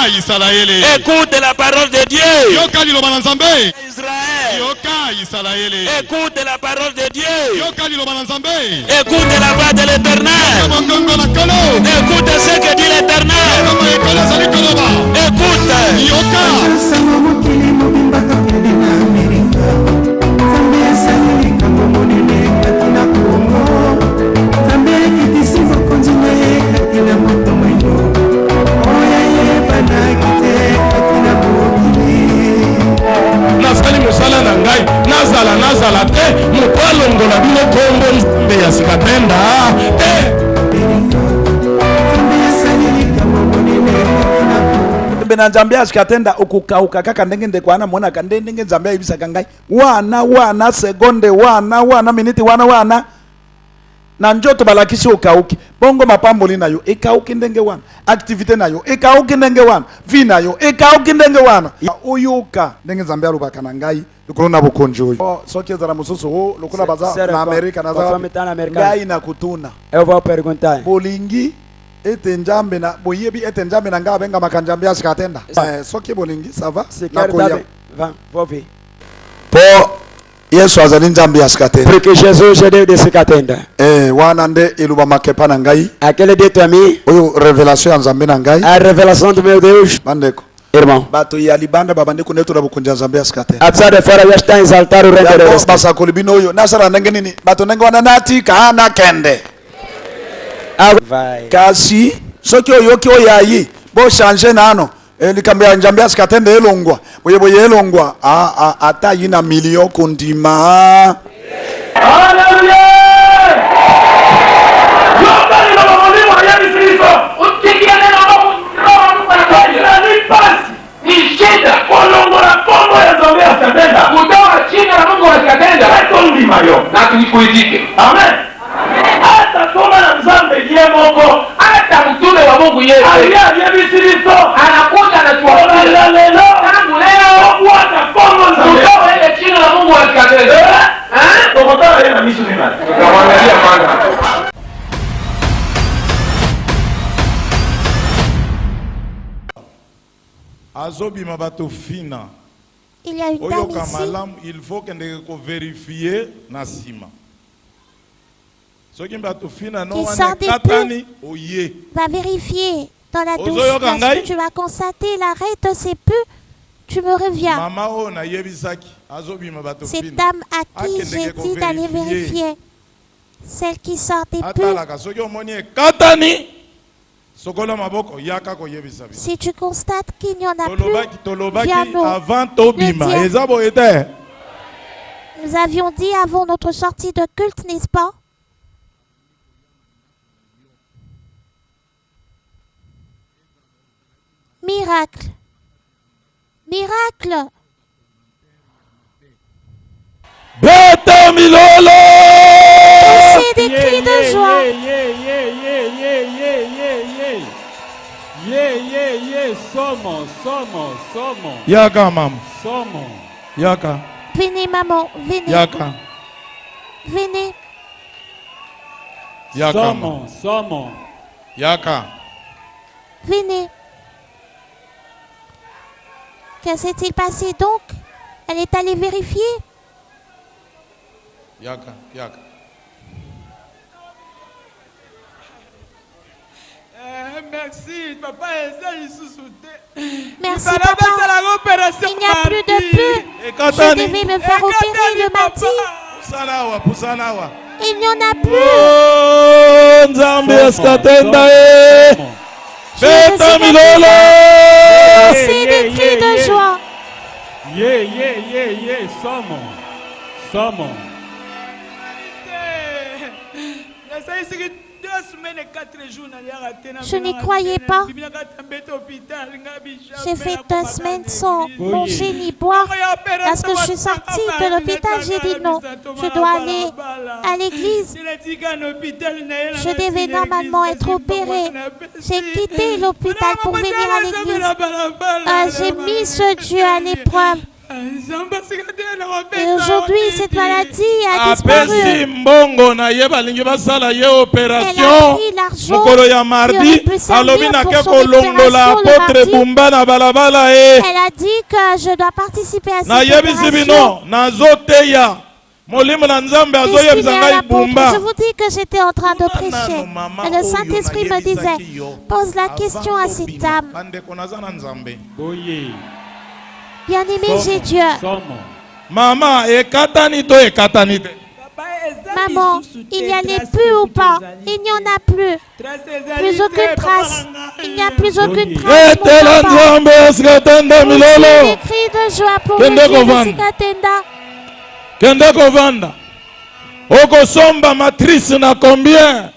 Écoute la parole de Dieu. Israël. Écoute la parole de Dieu. Écoute la voix de l'Éternel. Écoute ce que dit l'Éternel. Écoute. nazala te moto alongola bino kombo nzambe ya sikatenda te. Bena nzambe ya sikatenda okukauka kaka ndenge ndekwana mona kande ndenge nzambe ya ibisaka ngai wana seconde wana minute wana na njoto balakisi okauki bongo mapamboli nayo ekauki ndenge wana activité nayo ekauki ndenge wana vi nayo ekauki ndenge wana uyuka ndenge nzambe alobaka na ngai lukolona bokonjo oyo soki ezala mosusu lokola baza na Amerika naza ngai na kutuna bolingi ete njambe na boyebi ete njambe na ngai abenga makanjambe ya sikatenda soki bolingi ça va nakoya po Yesu azali nzambe ya sikatenda. Pour que Jésus j'aide de sikatenda. Wana nde eluba makepa na ngai. Aquele de toi-même. Oyo révélation ya nzambe na ngai. A révélation de meu Deus. Bandeko. Irmão. Bato ya libanda babande kuneto na bukunja nzambe ya sikatenda. Apesar de fora já está exaltar o rei de Deus. Basa kolibino oyo nasara ndenge nini? Bato ndenge wana nati kana kende. Vai. Kasi soki oyoki oyayi bo changer nano. Likambo ya nzambe ya sikatenda elongwa boye elongwa ata yina milio kundima. Haleluya! Yokali na mwalimu wa Yesu Kristo utikia neno la Mungu kwa ni pasi ni shida kolongola kombo ya nzambe ya sikatenda kutoa jina la Mungu wa sikatenda hapo ndima yo na tuikuitike. Amen. Hata kama na nzambe yeye Mungu hata mtume wa Mungu Yesu aliyebisiriso anakuja na tuombe leo tangu leo kuata kombo nzambe ile jina la Mungu wa sikatenda Tokotana yeye na misu ni nani? Tukamwangalia kwanza. Azobima bato fina. Il y a une dame ici. Il faut qu'on vérifie na sima. Qui sort des peu va vérifier dans la douche. Lorsque tu vas constater l'arrêt de ses peu, tu me reviens. Cette dame à qui j'ai dit d'aller vérifier, celle qui sort des peu. Si tu constates qu'il n'y en a plus, viens-nous le dire. Nous avions dit avant notre sortie de culte, n'est-ce pas? Miracle. Miracle. Beta Milolo. C'est des cris de joie. Somo. Yaka mam. Somo. Yaka. Venez maman, venez. Yaka. Venez. Yaka. Somo. Yaka. Venez. Que s'est-il passé donc? Elle est allée vérifier. Yaka. Merci, papa. Merci, papa. Il n'y a plus de peu. Je devais me faire opérer le matin. Il n'y en a plus. C'est des cris de joie. Somo. Je n'y croyais pas. J'ai fait 2 semaines sans manger ni boire. Lorsque je suis sortie de l'hôpital, j'ai dit non, je dois aller à l'église. Je devais normalement être opérée. J'ai quitté l'hôpital pour venir à l'église. J'ai mis ce Dieu à l'épreuve. Et aujourd'hui, cette maladie a disparu. apesi mbongo na ye balingi basala ye Elle a opération pris l'argent mokolo ya qui mardi aurait pu servir alobi pour nake son kolongola opération le apotre mardi. bumba na balabala ye Elle a dit que je dois participer à cette nayebisi opération. bino nazoteya molimo na nzambe azoyebisa Destinée à ngai l'apôtre. bumba Je vous dis que j'étais en train de prêcher. Nanu mama Et le oyo Saint-Esprit me nayebisaki disait, yo, pose la question à avant cette kobima, dame. bandeko naza na nzambe Bien-aimé, j'ai Dieu. mama ekatani to ekatani te Maman, il y allait plus ou pas? Il n'y en a plus. Plus aucune trace. Il n'y a plus aucune trace. Mon etela papa. nzambe esikatenda Aussi milolo des cris de joie pour le Kende Dieu de kovanda. Sikatenda. kende kovanda okosomba matrice na combien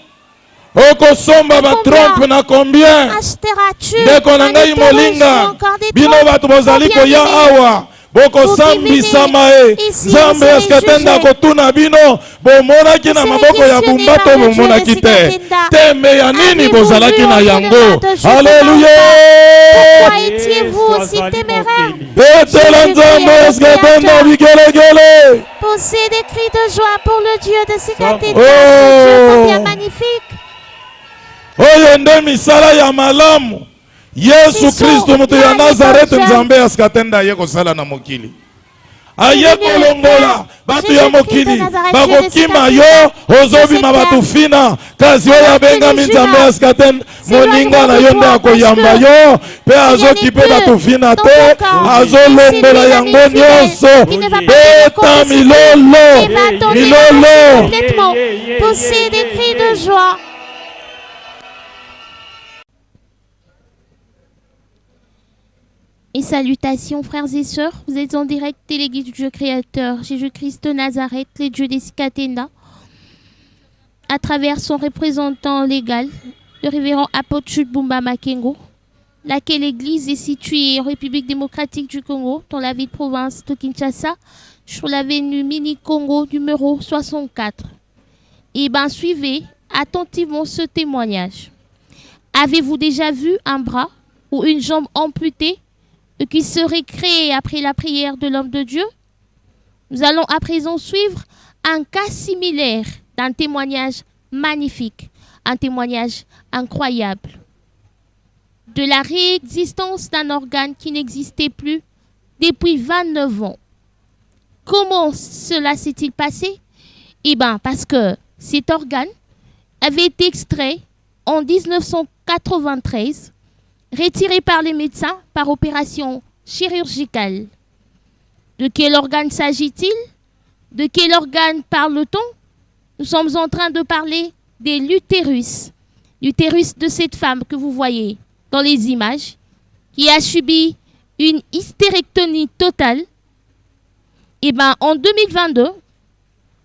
okosomba batrompe na combien Achèteras-tu ndeko na un ngai utérus ou molinga encore des bino trompes? bato bozali Combien koya d'années? awa bokosambisama ye Ici, nzambe vous serez esikatenda jugés. kotuna bino bomonaki na Vous serez maboko ya questionnés bumba par to le Dieu bomonaki de te Sikatenda. tembe ya nini Avez-vous bozalaki vu na au yango cinéma de Jules aleluya Pourquoi étiez-vous aussi téméraire? etela Jésus nzambe cria le esikatenda Créateur. bigelegele Poussez des cris de joie pour le Dieu de Sikatenda. Oh. Ce Dieu combien magnifique. oyo nde misala ya malamu yesu Biso, kristo moto ya ya nazareti likonja. nzambe asikatenda aye kosala na mokili aye venu kolongola faire bato ya Jésus-Christ mokili de Nazareth, bakokima Dieu de yo ozobima Seigneur. bato fina kasi oyo abengami Jésus nzambe là. asikatenda moninga S'éloigne na de yo nde toi, akoyamba parce que yo mpe azoki mpe plus bato fina dans te ton corps. azolongola C'est lui yango l'ami fidèle nyonso qui ne va pas beta tenir compte de milolo Il va donner milolo la complètement. Poussez des cris de joie. Et salutations frères et sœurs, vous êtes en direct de l'Église du Dieu créateur, Jésus-Christ de Nazareth, les dieux des Sikatenda, à travers son représentant légal, le révérend apôtre Chutbumba Makengo, laquelle église est située en République démocratique du Congo, dans la ville-province de Kinshasa, sur l'avenue Mini-Congo numéro 64. Et bien suivez attentivement ce témoignage. Avez-vous déjà vu un bras ou une jambe amputée qui serait créé après la prière de l'homme de Dieu? Nous allons à présent suivre un cas similaire d'un témoignage magnifique, un témoignage incroyable de la réexistence d'un organe qui n'existait plus depuis 29 ans. Comment cela s'est-il passé? Eh bien, parce que cet organe avait été extrait en 1993, retiré par les médecins par opération chirurgicale. De quel organe s'agit-il? De quel organe parle-t-on? Nous sommes en train de parler de l'utérus. L'utérus de cette femme que vous voyez dans les images, qui a subi une hystérectomie totale. Et bien, en 2022,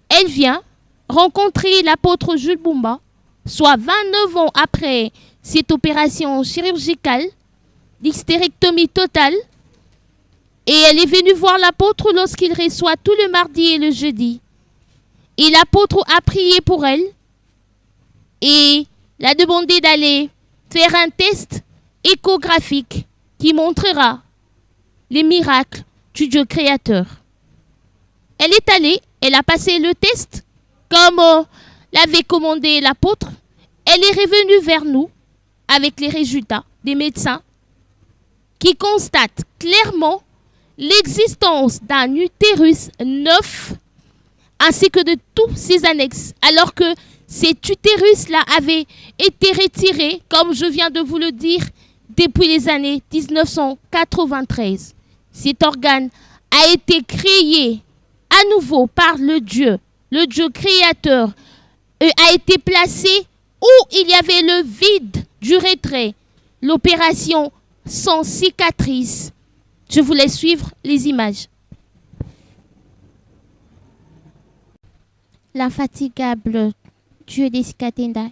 elle vient rencontrer l'apôtre Jules Bumba, soit 29 ans après cette opération chirurgicale d'hystérectomie totale. Et elle est venue voir l'apôtre lorsqu'il reçoit tout le mardi et le jeudi. Et l'apôtre a prié pour elle et l'a demandé d'aller faire un test échographique qui montrera les miracles du Dieu créateur. Elle est allée, elle a passé le test comme l'avait commandé l'apôtre. Elle est revenue vers nous avec les résultats des médecins qui constatent clairement l'existence d'un utérus neuf ainsi que de tous ses annexes, alors que cet utérus-là avait été retiré, comme je viens de vous le dire, depuis les années 1993. Cet organe a été créé à nouveau par le Dieu créateur, a été placé où il y avait le vide du retrait, l'opération sans cicatrice. Je vous laisse suivre les images. L'infatigable Dieu des Sikatenda,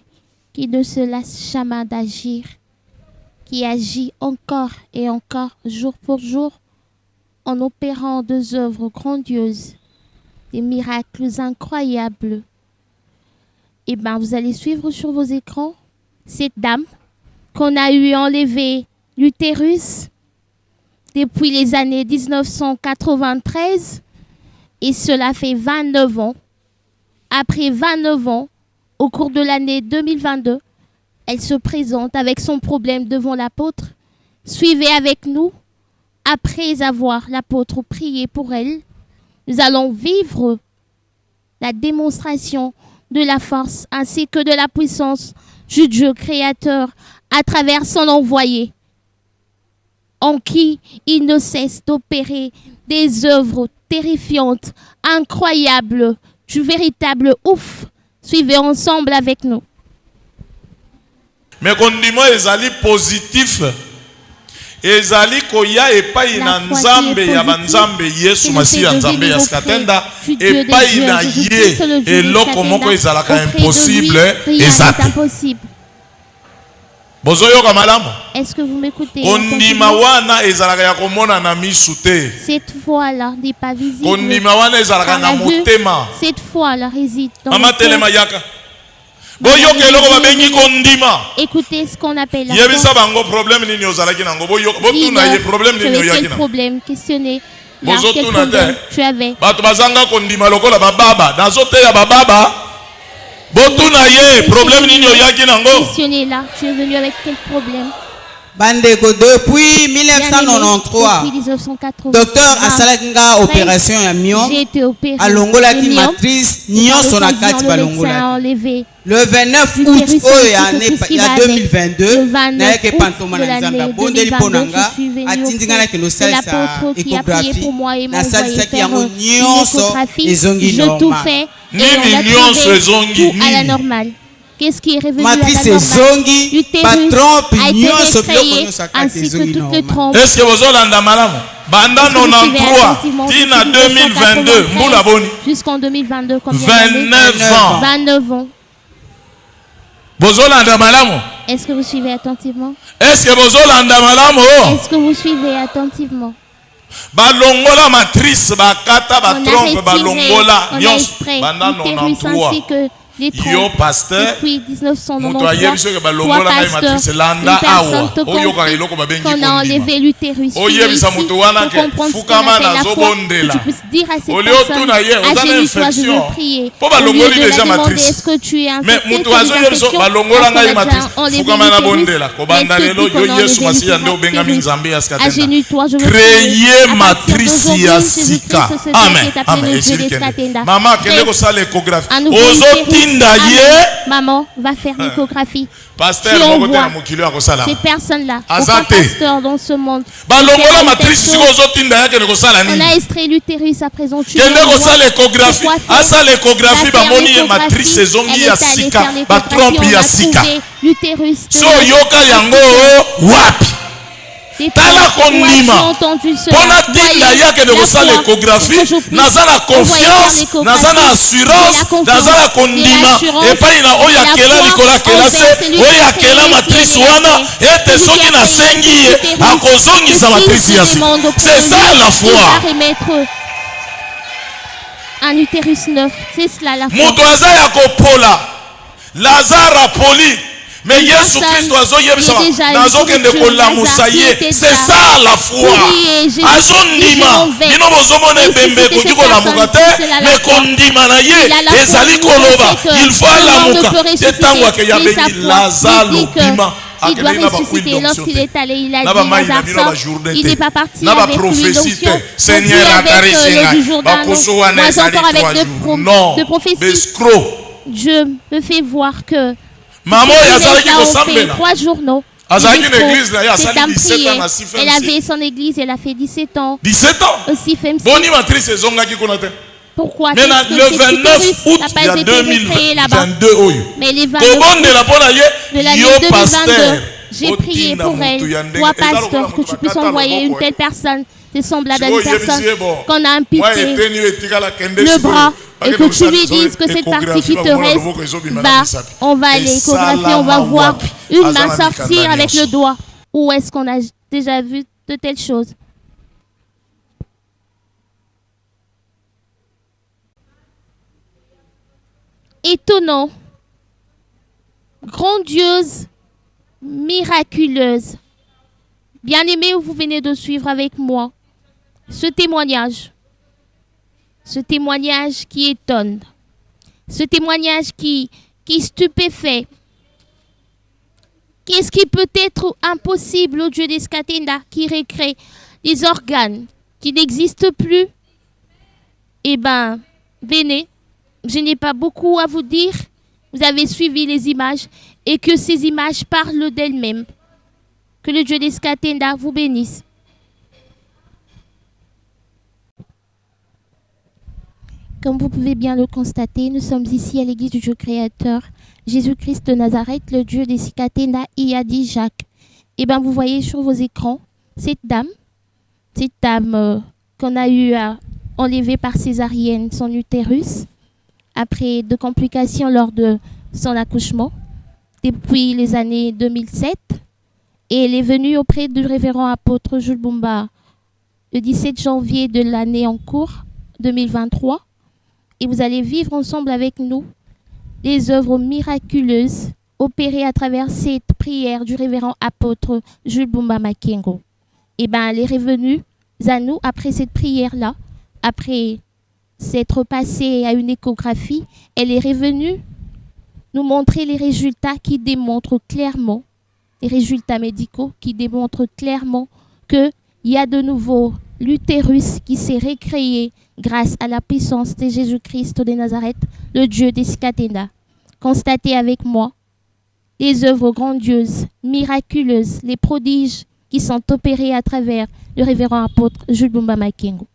qui ne se lasse jamais d'agir, qui agit encore et encore, jour pour jour, en opérant des œuvres grandioses, des miracles incroyables. Et bien, vous allez suivre sur vos écrans cette dame qu'on a eu enlever l'utérus depuis les années 1993 et cela fait 29 ans. Après 29 ans, au cours de l'année 2022, elle se présente avec son problème devant l'apôtre. Suivez avec nous. Après avoir l'apôtre prié pour elle, nous allons vivre la démonstration de la force ainsi que de la puissance du Dieu créateur à travers son envoyé, en qui il ne cesse d'opérer des œuvres terrifiantes, incroyables, du véritable ouf. Suivez ensemble avec nous. Mais quand on est positif, ezali koya epai na nzambe ya banzambe Yesu Masiya nzambe ya skatenda epai na ye eloko moko ezalaka impossible ezate. Bozoyoka malamu? Est-ce que vous m'écoutez? Kondima wana ezalaka ya komona na misu te. Cette foi-là n'est pas visible. Kondima wana ezalaka na motema. Cette foi-là réside dans Mama telema yaka. Boyoka eloko babengi kondima. Écoutez ce qu'on appelle la yebisa bango problème nini ozalaki nango boyoka botuna ye problème nini oyaki nango. Problème questionné. Bozotuna te. Tu avais. Bato bazanga kondima lokola bababa nazoteya bababa. Botuna ye problème nini oyaki nango. Questionné là, tu es venu avec quel problème? Bandeko, depuis 1993, docteur Asalakinga opération ya myon, alongola ki matrice, nyon son akati balongola. Le 29 août ya 2022, na yeke pantoma na nzamba bondeli ponanga, atindinga na kelo salisa échographie, na salisa ki yango nyonso ezongi normal. Nini nyonso ezongi à la normale. Qu'est-ce qui est revenu matrice zongi, patron, pignon, ainsi que toutes les trompes. Est-ce que vous avez malamu? Banda 93, tina 2022, mbula boni. Jusqu'en 2022, combien 29 ans. 29 ans. Bozolanda malamu? Est-ce que vous suivez attentivement? Est-ce que bozolanda malamu? Est-ce que vous suivez attentivement? Balongola matrice, bakata, batrompe, balongola, nyons, banda 93. Yo pasteur, depuis 1993, trois pasteurs, qu'on a enlevé l'utérus. Pour comprendre ce qu'on appelle la foi, tu puisses dire à cette personne, agénis-toi, je veux prier. Au lieu de la demander, est-ce que tu es infecté, agénis-toi, je veux créer matrice ya sika. Amen. Amen. Maman, quelle est l'échographie? Maman va faire l'échographie. Pasteur, cette personne-là, aucun pasteur dans ce monde. On a extrait l'utérus à présent. Tu l'échographie. Matrice elle est allée faire l'échographie. On a trouvé l'utérus. Tala kondima pona tinda yake de kosala échographie nazala confiance nazala assurance nazala kondima epai na oyo akela likola kelase oyo akela matrice wana ete soki nasengi ye akozongisa matrice ya sika. C'est ça la foi. Un utérus neuf, c'est cela la foi. Moto aza ya kopola Lazare apoli. Mais Jésus Christ nazokende kolamusa ye. C'est ça la foi. Azondima bino bozomona ebembe koki kolamuka te mais kondima na ye ezali koloba il faut alamuka etango akeya bengi Lazare lobima. Il doit ressusciter. Lorsqu'il est allé, il a dit Lazare sort. Il n'est pas parti avec l'onction. Seigneur avec le jour d'un autre. Moi encore avec de prophéties. Dieu me fait voir que maman yazalaki kosambela 3 journaux. azalaki une église là, c'est un prière. Elle avait son église, elle a fait 17 ans. 17 ans. Aussi FMC. Boni matrice ezongaki kuna te. Pourquoi? Mais le 29 août il y a 2022 oyo. Mais les 29 de l'année 2022, j'ai prié pour elle. Toi pasteur, que tu puisses envoyer une telle personne, c'est semblable à une personne qu'on a impliqué le bras. Et que tu lui dises que cette partie qui te reste, on va aller échographier, on va voir une main sortir avec le doigt. Où est-ce qu'on a déjà vu de telles choses? Étonnant, grandiose, miraculeuse, Bien-aimés, vous venez de suivre avec moi ce témoignage qui étonne, ce témoignage qui stupéfait. Qu'est-ce qui peut être impossible au Dieu des Scatenda qui recrée des organes qui n'existent plus? Eh bien, venez, je n'ai pas beaucoup à vous dire. Vous avez suivi les images et que ces images parlent d'elles-mêmes. Que le Dieu des Scatenda vous bénisse. Comme vous pouvez bien le constater, nous sommes ici à l'église du Dieu créateur, Jésus-Christ de Nazareth, le Dieu des Scatenda, y a dit Jacques. Et bien, vous voyez sur vos écrans cette dame qu'on a eu à enlever par césarienne son utérus après de complications lors de son accouchement depuis les années 2007. Et elle est venue auprès du révérend apôtre Jules Bumba le 17 janvier de l'année en cours 2023. Et vous allez vivre ensemble avec nous des œuvres miraculeuses opérées à travers cette prière du révérend apôtre Jules Bumba Makengo. Et bien, elle est revenue à nous après cette prière-là, après s'être passée à une échographie. Elle est revenue nous montrer les résultats qui démontrent clairement, les résultats médicaux qui démontrent clairement qu'il y a de nouveau l'utérus qui s'est recréé grâce à la puissance de Jésus-Christ de Nazareth, le Dieu des Scatenda. Constatez avec moi les œuvres grandioses, miraculeuses, les prodiges qui sont opérés à travers le révérend apôtre Jules Bumba Makengo.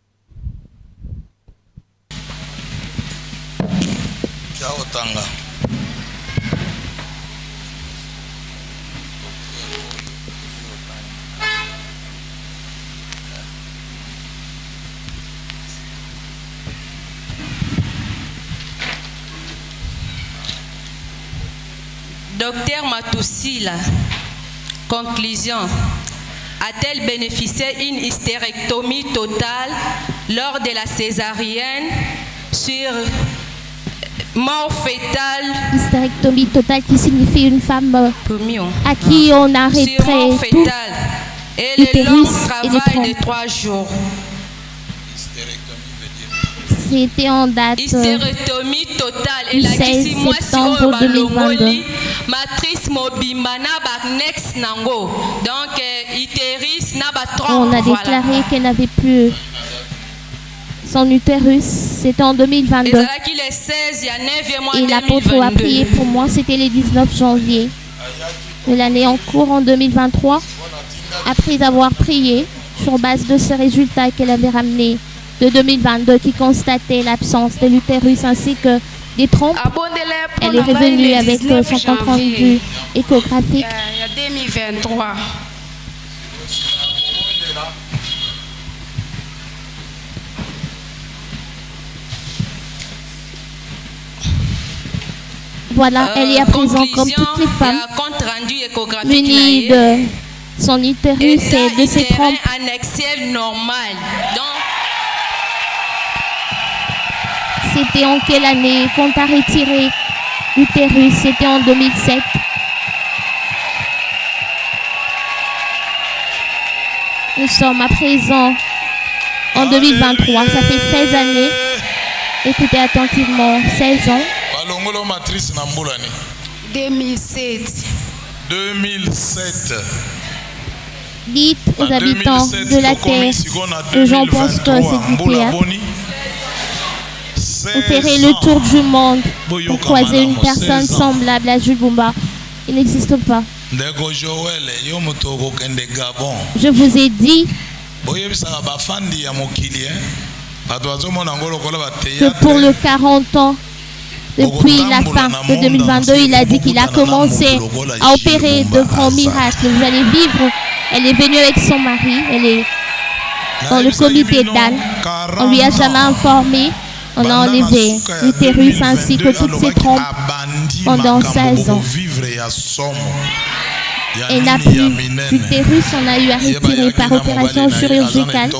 Ciao Tanga. Docteur Matousila, conclusion. A-t-elle bénéficié d'une hystérectomie totale lors de la césarienne sur mort fétale? Hystérectomie totale qui signifie une femme à qui on arrêterait tout et le long travail de 3 jours. C'était en date hystérectomie totale et la 16 septembre 2022. Matrice mobimba na ba next nango. Donc utérus na ba trompe. On a déclaré qu'elle n'avait plus son utérus. C'était en 2022. Et l'apôtre a prié pour moi. C'était le 19 janvier de l'année en cours en 2023. Après avoir prié sur base de ce résultat qu'elle avait ramené de 2022 qui constatait l'absence de l'utérus ainsi que des trompes, elle est revenue avec son compte rendu échographique. 2023. Voilà, elle est à présent comme toutes les femmes, munie de son utérus et de ses trompes. C'était en quelle année qu'on t'a retiré l'utérus? C'était en 2007. Nous sommes à présent en 2023. Ça fait 16 années. Écoutez attentivement, 16 ans. 2007. 2007. Dites aux habitants de la terre que Jean Bosco c'est du théâtre. Vous ferez le tour du monde pour croiser une personne semblable à Jules Bumba. Il n'existe pas. Je vous ai dit que pour le 40 ans, depuis la fin de 2022, il a dit qu'il a commencé à opérer de grands miracles. Vous allez vivre. Elle est venue avec son mari. Elle est dans le comité d'Anne. On lui a jamais informé. On a enlevé l'utérus ainsi que toutes ses trompes pendant 16 ans. Elle n'a plus d'utérus, on a eu à retirer par opération chirurgicale.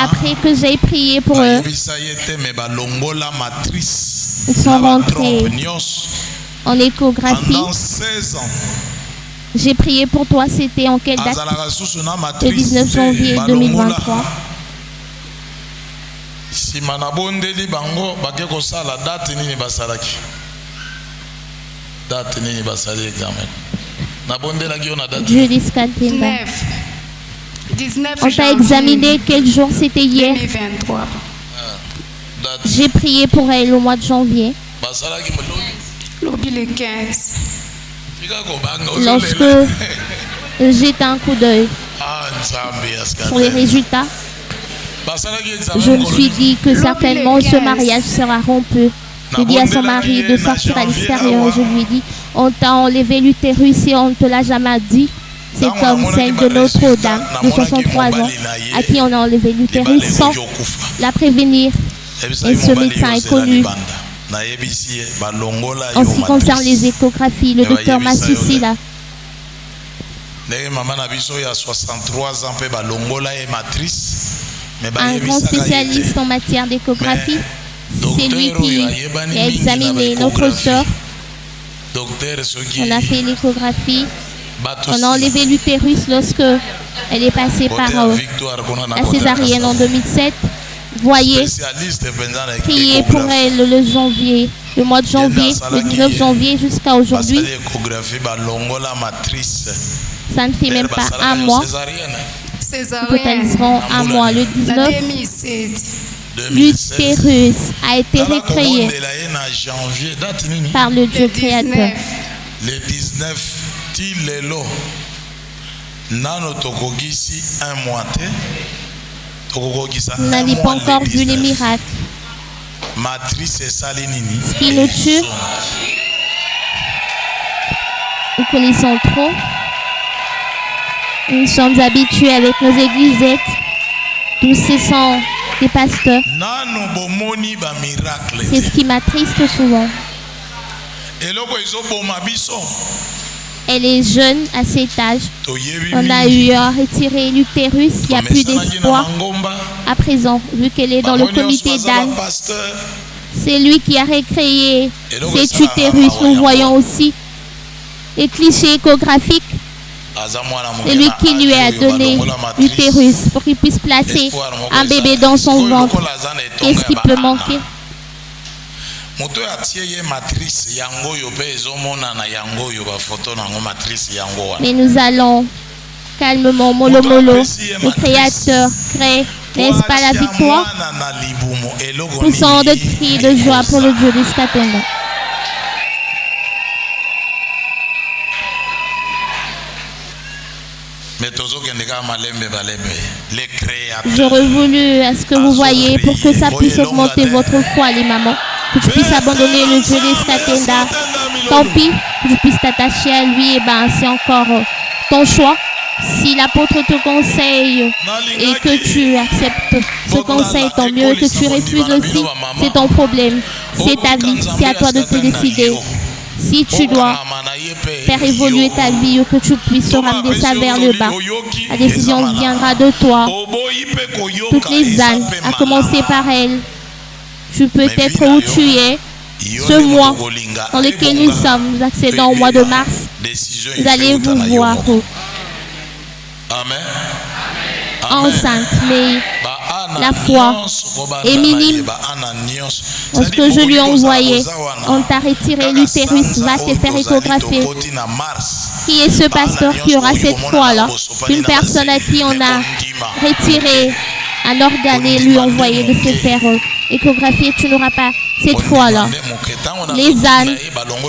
Après que j'ai prié pour eux, ils sont rentrés en échographie. J'ai prié pour toi, c'était en quelle date? Le 19 janvier 2023. Si manabondeli bango bake kosala date nini basalaki? Date nini basali examen? Nabondelaki yo na date. Julius Katenda. 19 On t'a examiné quel jour c'était hier? 2023. J'ai prié pour elle au mois de janvier. Basalaki Lobby le 15. Lorsque jette un coup d'œil sur les résultats, je me suis dit que certainement ce mariage sera rompu. J'ai dit à son mari de sortir à l'extérieur et je lui ai dit, on t'a enlevé l'utérus et on ne te l'a jamais dit. C'est comme celle de Notre-Dame de 63 ans à qui on a enlevé l'utérus sans la prévenir. Et ce médecin est connu. En ce qui concerne les échographies, le docteur Massoussi là. Un grand spécialiste en matière d'échographie, c'est lui qui a examiné notre sœur. On a fait l'échographie, on a enlevé l'utérus lorsque elle est passée par la césarienne en 2007. Voyez, priez pour elle le mois de janvier, le 19 janvier jusqu'à aujourd'hui. Ça ne fait même pas un mois. Totaliseront un mois. Le 19, l'utérus a été recréé par le Dieu créateur. Le 19, Tilelo, Nano Tokogisi, un mois. Vous n'avez pas encore vu les miracles. Ce qui nous tue, nous connaissons trop. Nous sommes habitués avec nos églisettes. Tous ces sont des pasteurs. C'est ce qui m'attriste souvent. Elle est jeune à cet âge. On a eu à retirer l'utérus. Il n'y a plus d'espoir à présent, vu qu'elle est dans le comité d'Anne. C'est lui qui a recréé cet utérus. Nous voyons aussi les clichés échographiques. C'est lui qui lui a donné l'utérus pour qu'il puisse placer un bébé dans son ventre. Qu'est-ce qui peut manquer? Mais nous allons calmement, mollo mollo. Le Créateur crée, n'est-ce pas la victoire? Poussons de cris de joie pour le Dieu de Katenda. J'aurais voulu à ce que vous voyez pour que ça puisse augmenter votre foi, les mamans. Que tu puisses abandonner le Dieu de Katenda. Tant pis, que tu puisses t'attacher à lui, et ben c'est encore ton choix. Si l'apôtre te conseille et que tu acceptes ce conseil, tant mieux. Que tu refuses aussi, c'est ton problème. C'est ta vie, c'est à toi de te décider. Si tu dois faire évoluer ta vie ou que tu puisses ramener ça vers le bas, la décision viendra de toi. Toutes les ânes, à commencer par elle, tu peux être où tu es. Ce mois dans lequel nous sommes, nous accédons au mois de mars, vous allez vous voir enceinte, mais la foi est minime. Lorsque je lui ai envoyé, on t'a retiré l'utérus, va te faire échographier. Qui est ce pasteur qui aura cette foi-là? Une personne à qui on a retiré un organe et lui envoyé de se faire échographier, tu n'auras pas cette foi-là. Les ânes,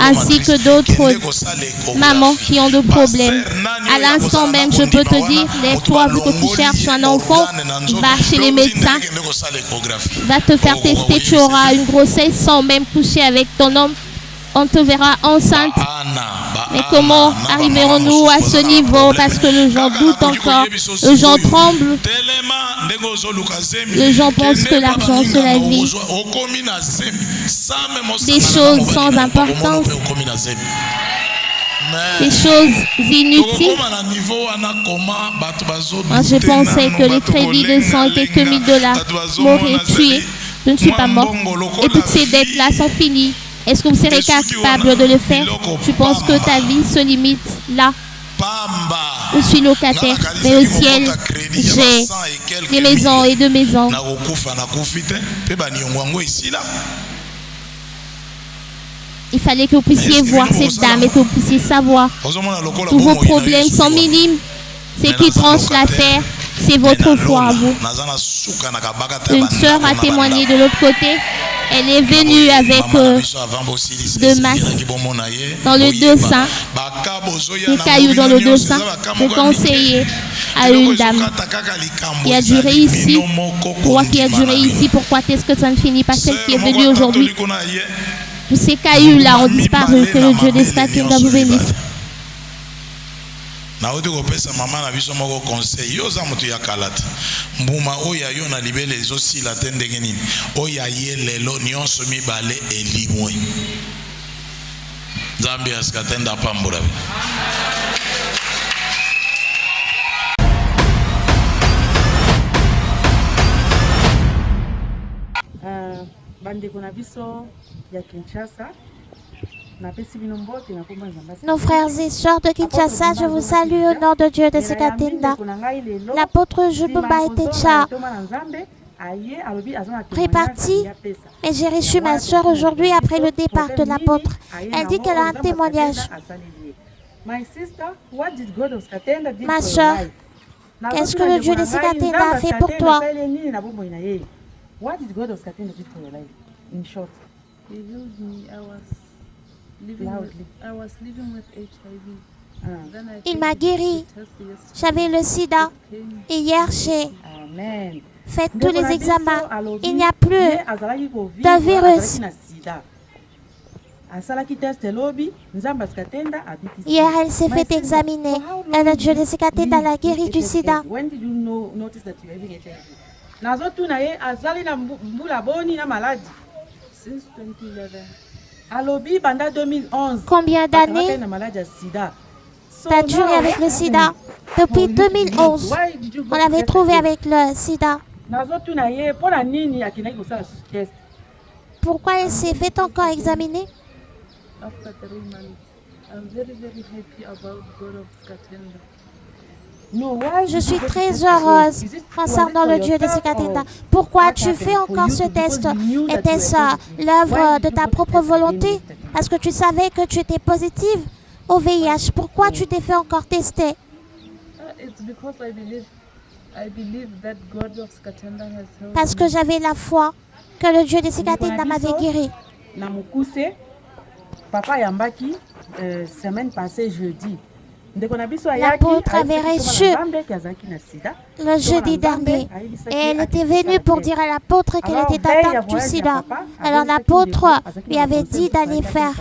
ainsi que d'autres mamans qui ont de problèmes. À l'instant même, je peux te dire, lève-toi, vu que tu cherches un enfant, va chez les médecins, va te faire tester, tu auras une grossesse sans même coucher avec ton homme. On te verra enceinte. Mais comment arriverons-nous à ce niveau? Parce que les gens doutent encore, les gens tremblent, les gens pensent que l'argent c'est la vie. Des choses sans importance, des choses inutiles. Moi je pensais que les crédits de sang étaient que $1000 m'auraient tué. Je ne suis pas mort. Et toutes ces dettes-là sont finies. Est-ce que vous serez capable de le faire? Tu penses que ta vie se limite là? où je suis locataire. Mais au ciel, j'ai des maisons et 2 maisons. Il fallait que vous puissiez voir cette dame et que vous puissiez savoir. Tous vos problèmes sont minimes. Ce qui tranche l'affaire, c'est votre foi à vous. Une sœur a témoigné de l'autre côté. Elle est venue avec 2 masques dans le 200, des cailloux dans le 200. J'ai conseillé à une dame qui a duré ici. Pourquoi qui a duré ici? Pourquoi est-ce que ça ne finit pas? Celle qui est venue aujourd'hui. Tous ces cailloux-là ont disparu. Que le Dieu des Kataenda vous bénisse. Na ote kopesa mama na biso moko conseil yo za mutu ya kalata mbuma oya yo na libele ezosi la tendenge nini oya ye lelo nyonso mibale elimwe Nzambe asikatenda pambura bande kuna biso ya Kinshasa. Nos frères et sœurs de Kinshasa, je vous salue au nom de Dieu de Kataenda. L'apôtre Jubumba était déjà réparti, mais j'ai reçu ma sœur aujourd'hui après le départ de l'apôtre. Elle dit qu'elle a un témoignage. Ma sœur, qu'est-ce que le Dieu de Kataenda a fait pour toi? Il m'a guéri. J'avais le sida. Et hier, j'ai fait tous les examens. Il n'y a plus de virus. Hier, elle s'est fait examiner. Et le Dieu de Kataenda l'a guéri du sida. Combien d'années t'as duré avec le sida? Depuis 2011, on l'avait trouvé avec le sida. Pourquoi elle s'est fait encore examiner? Je suis très heureuse concernant le Dieu de Kataenda. Pourquoi tu fais encore ce test? Était-ce l'œuvre de ta propre volonté? Parce que tu savais que tu étais positive au VIH. Pourquoi tu t'es fait encore tester? Parce que j'avais la foi que le Dieu de Kataenda m'avait guéri. Papa Yambaki, semaine passée jeudi. L'apôtre avait reçu le jeudi dernier et elle était venue pour dire à l'apôtre qu'elle était atteinte du sida. Alors l'apôtre lui avait dit d'aller faire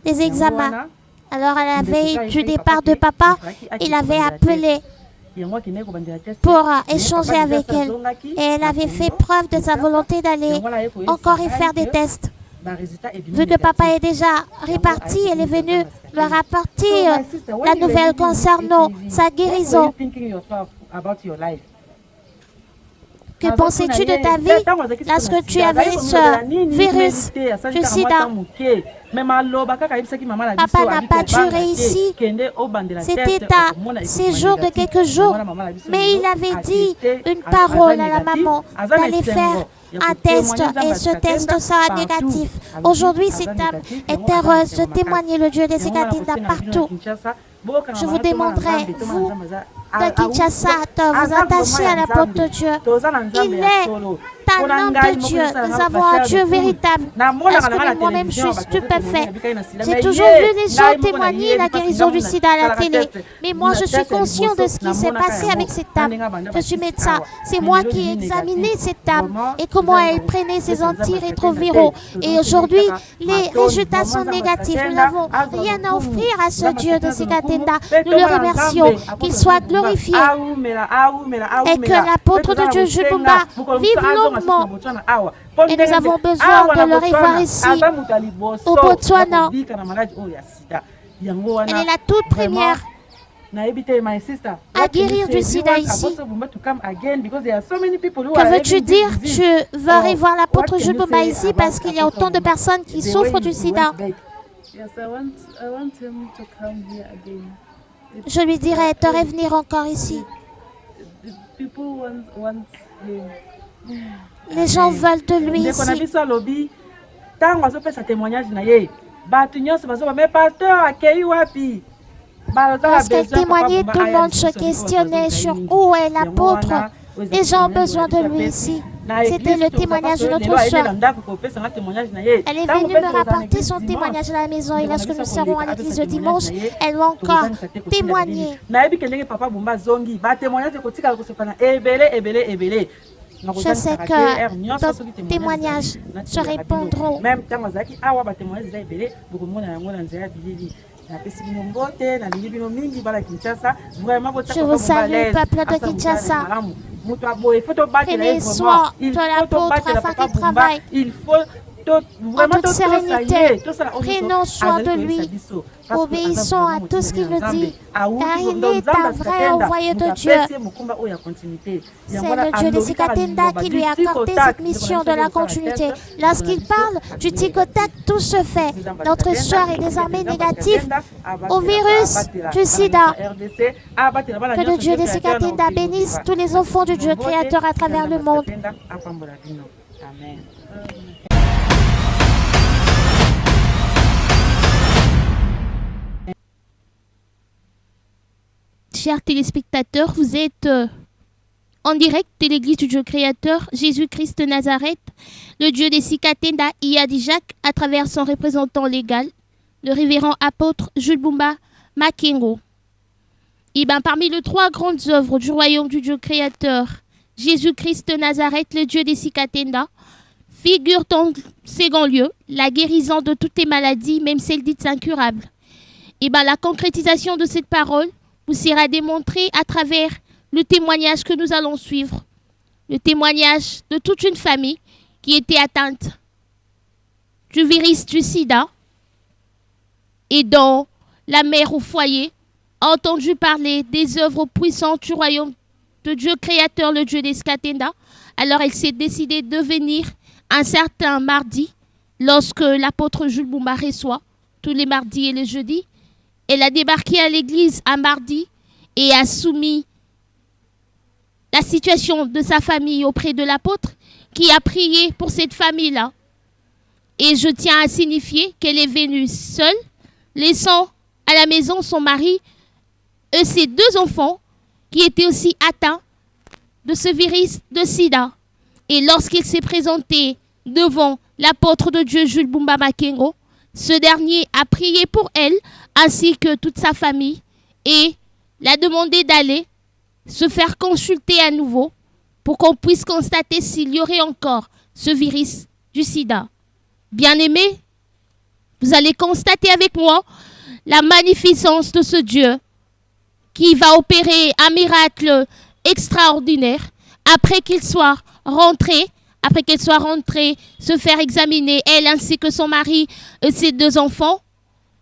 des examens. Alors à la veille du départ de papa, il avait appelé pour échanger avec elle. Et elle avait fait preuve de sa volonté d'aller encore y faire des tests. Vu que papa est déjà réparti, elle est venue leur apporter la nouvelle concernant sa guérison. Que pensais-tu de ta vie lorsque tu avais ce virus du sida? Papa n'a pas duré ici. C'était un séjour de quelques jours. Mais il avait dit une parole à la maman d'aller faire un test et ce test sera négatif. Aujourd'hui, cette dame est heureuse de témoigner le Dieu de Kataenda partout. Je vous demanderai, vous, de Kinshasa, de vous attacher à l'apôtre de Dieu. Il est un homme de Dieu. Nous avons un Dieu véritable. Parce que moi-même, je suis stupéfait. J'ai toujours vu les gens témoigner la guérison du sida à la télé. Mais moi, je suis conscient de ce qui s'est passé avec cette dame. Je suis médecin. C'est moi qui ai examiné cette dame et comment elle prenait ses antirétroviraux. Et aujourd'hui, les résultats sont négatifs. Nous n'avons rien à offrir à ce Dieu de Kataenda. Nous le remercions. Qu'il soit glorifié. Et que l'apôtre de Dieu Jubumba vive longuement. Et nous avons besoin de le revoir ici, au Botswana. Elle est la toute première à guérir du sida ici. Que veux-tu dire? Tu veux aller voir l'apôtre Jubumba ici parce qu'il y a autant de personnes qui souffrent du sida. Je lui dirai de revenir encore ici. Les gens veulent de lui ici. Lorsqu'elle témoignait, tout le monde se questionnait sur où est l'apôtre. Les gens ont besoin de lui ici. C'était le témoignage de notre soeur. Elle est venue me rapporter son témoignage à la maison et lorsque nous serons à l'église le dimanche, elle va encore témoigner. Je sais que d'autres témoignages se répondront. Je vous salue, peuple de Kinshasa. Prenez soin de l'apôtre afin qu'il travaille en toute sérénité. Prenons soin de lui. Obéissons à tout ce qu'il nous dit. Car il est un vrai envoyé de Dieu. C'est le Dieu de Sikatenda qui lui a accordé cette mission de la continuité. Lorsqu'il parle du tic au tac, tout se fait. Notre soeur est désormais négative au virus du sida. Que le Dieu de Sikatenda bénisse tous les enfants du Dieu créateur à travers le monde. Amen. Chers téléspectateurs, vous êtes en direct de l'église du Dieu créateur, Jésus-Christ de Nazareth, le Dieu des Sikatenda Iyadijak, à travers son représentant légal, le révérend apôtre Jules Bumba Makengo. Et bien, parmi les 3 grandes œuvres du royaume du Dieu créateur, Jésus-Christ de Nazareth, le Dieu des Sikatenda, figure en second lieu la guérison de toutes les maladies, même celles dites incurables. Et bien, la concrétisation de cette parole vous sera démontrée à travers le témoignage que nous allons suivre. Le témoignage de toute une famille qui était atteinte du virus du sida et dont la mère au foyer a entendu parler des œuvres puissantes du royaume de Dieu créateur, le Dieu des Sikatenda. Alors elle s'est décidée de venir un certain mardi, lorsque l'apôtre Jules Bumba reçoit tous les mardis et les jeudis. Elle a débarqué à l'église un mardi et a soumis la situation de sa famille auprès de l'apôtre qui a prié pour cette famille-là. Et je tiens à signifier qu'elle est venue seule, laissant à la maison son mari et ses 2 enfants qui étaient aussi atteints de ce virus de sida. Et lorsqu'il s'est présenté devant l'apôtre de Dieu Jules Bumba Makengo, ce dernier a prié pour elle ainsi que toute sa famille et l'a demandé d'aller se faire consulter à nouveau pour qu'on puisse constater s'il y aurait encore ce virus du sida. Bien-aimés, vous allez constater avec moi la magnificence de ce Dieu qui va opérer un miracle extraordinaire après qu'il soit rentré. Après qu'elle soit rentrée, se faire examiner, elle ainsi que son mari et ses 2 enfants,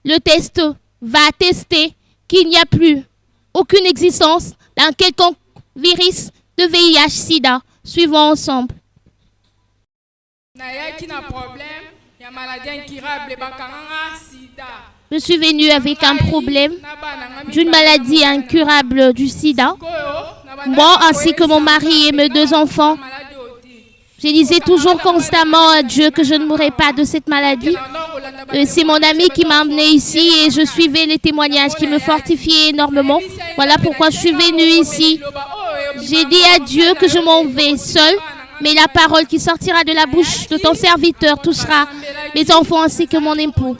le test va attester qu'il n'y a plus aucune existence d'un quelconque virus de VIH-Sida. Suivons ensemble. Je suis venue avec un problème d'une maladie incurable du sida. Moi ainsi que mon mari et mes 2 enfants. Je disais toujours constamment à Dieu que je ne mourrais pas de cette maladie. C'est mon ami qui m'a emmené ici et je suivais les témoignages qui me fortifiaient énormément. Voilà pourquoi je suis venue ici. J'ai dit à Dieu que je m'en vais seule, mais la parole qui sortira de la bouche de ton serviteur touchera mes enfants ainsi que mon époux.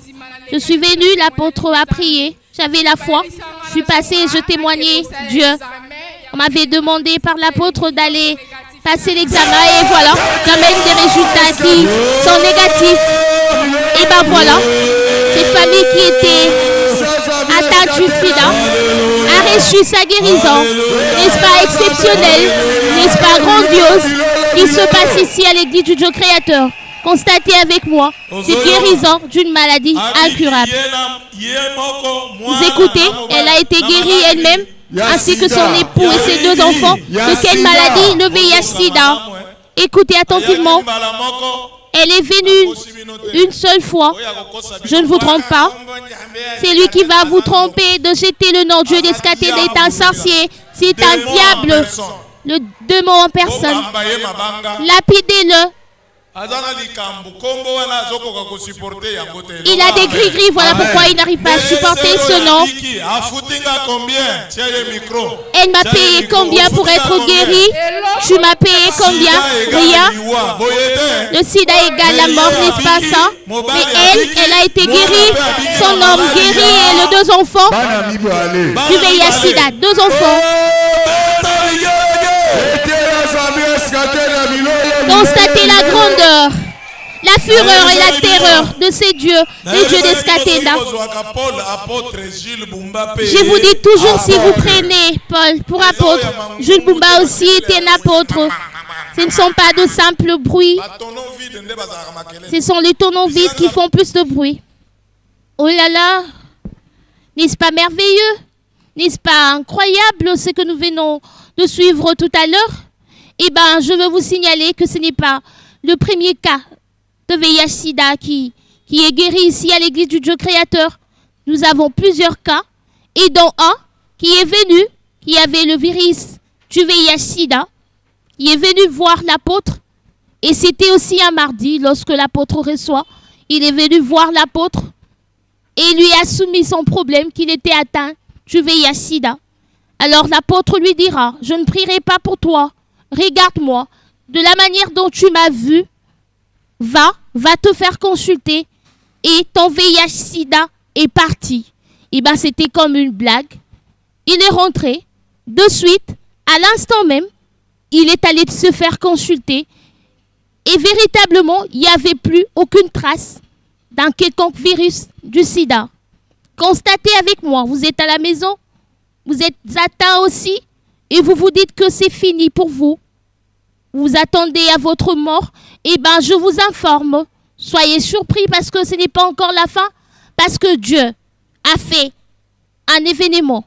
Je suis venue, l'apôtre a prié, j'avais la foi. Je suis passée et je témoignais Dieu. On m'avait demandé par l'apôtre d'aller passer l'examen et voilà, j'amène des résultats qui sont négatifs. Et ben voilà, cette famille qui était atteinte du sida a reçu sa guérison. N'est-ce pas exceptionnel, n'est-ce pas grandiose, qui se passe ici à l'église du Dieu créateur. Constatez avec moi cette guérison d'une maladie incurable. Vous écoutez, elle a été guérie elle-même, ainsi que son époux et ses 2 enfants. De quelle maladie? Le VIH-Sida. Écoutez attentivement. Elle est venue une seule fois. Je ne vous trompe pas. C'est lui qui va vous tromper de jeter le nom. Dieu d'Escatenda est un sorcier. C'est un diable. Le démon en personne. Lapidez-le. Il a des gris-gris, voilà pourquoi il n'arrive pas à supporter ce nom. Elle m'a payé combien pour être guérie? Tu m'as payé combien? Rien. Le sida égale la mort, n'est-ce pas ça? Mais elle a été guérie. Son homme guéri et les 2 enfants. Du VIH-Sida, 2 enfants. Constatez la grandeur, la fureur et la terreur de ces dieux, les dieux d'Escatenda. Je vous dis toujours, si vous prenez Paul pour apôtre, Jules Bumba aussi était un apôtre. Ce ne sont pas de simples bruits. Ce sont les tonneaux vides qui font plus de bruit. Oh là là, n'est-ce pas merveilleux? N'est-ce pas incroyable ce que nous venons de suivre tout à l'heure? Eh bien, je veux vous signaler que ce n'est pas le premier cas de VIH-Sida qui est guéri ici à l'église du Dieu créateur. Nous avons plusieurs cas, et dont un qui est venu, qui avait le virus du VIH-Sida, qui est venu voir l'apôtre, et c'était aussi un mardi, lorsque l'apôtre reçoit, il est venu voir l'apôtre, et lui a soumis son problème qu'il était atteint du VIH-Sida. Alors l'apôtre lui dira, je ne prierai pas pour toi. Regarde-moi, de la manière dont tu m'as vu, va te faire consulter et ton VIH-Sida est parti. Et bien c'était comme une blague. Il est rentré, de suite, à l'instant même, il est allé se faire consulter et véritablement, il n'y avait plus aucune trace d'un quelconque virus du sida. Constatez avec moi, vous êtes à la maison, vous êtes atteint aussi et vous vous dites que c'est fini pour vous. Vous attendez à votre mort. Eh bien, je vous informe, soyez surpris parce que ce n'est pas encore la fin, parce que Dieu a fait un événement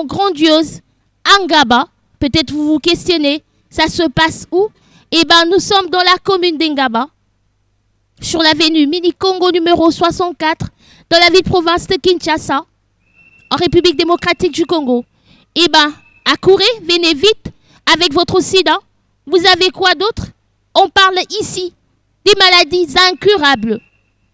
grandiose en Ngaba. Peut-être vous vous questionnez, ça se passe où? Eh bien, nous sommes dans la commune d'Ngaba, sur l'avenue Mini-Congo numéro 64, dans la ville-province de Kinshasa, en République démocratique du Congo. Eh bien, accourez, venez vite avec votre sida. Vous avez quoi d'autre? On parle ici des maladies incurables,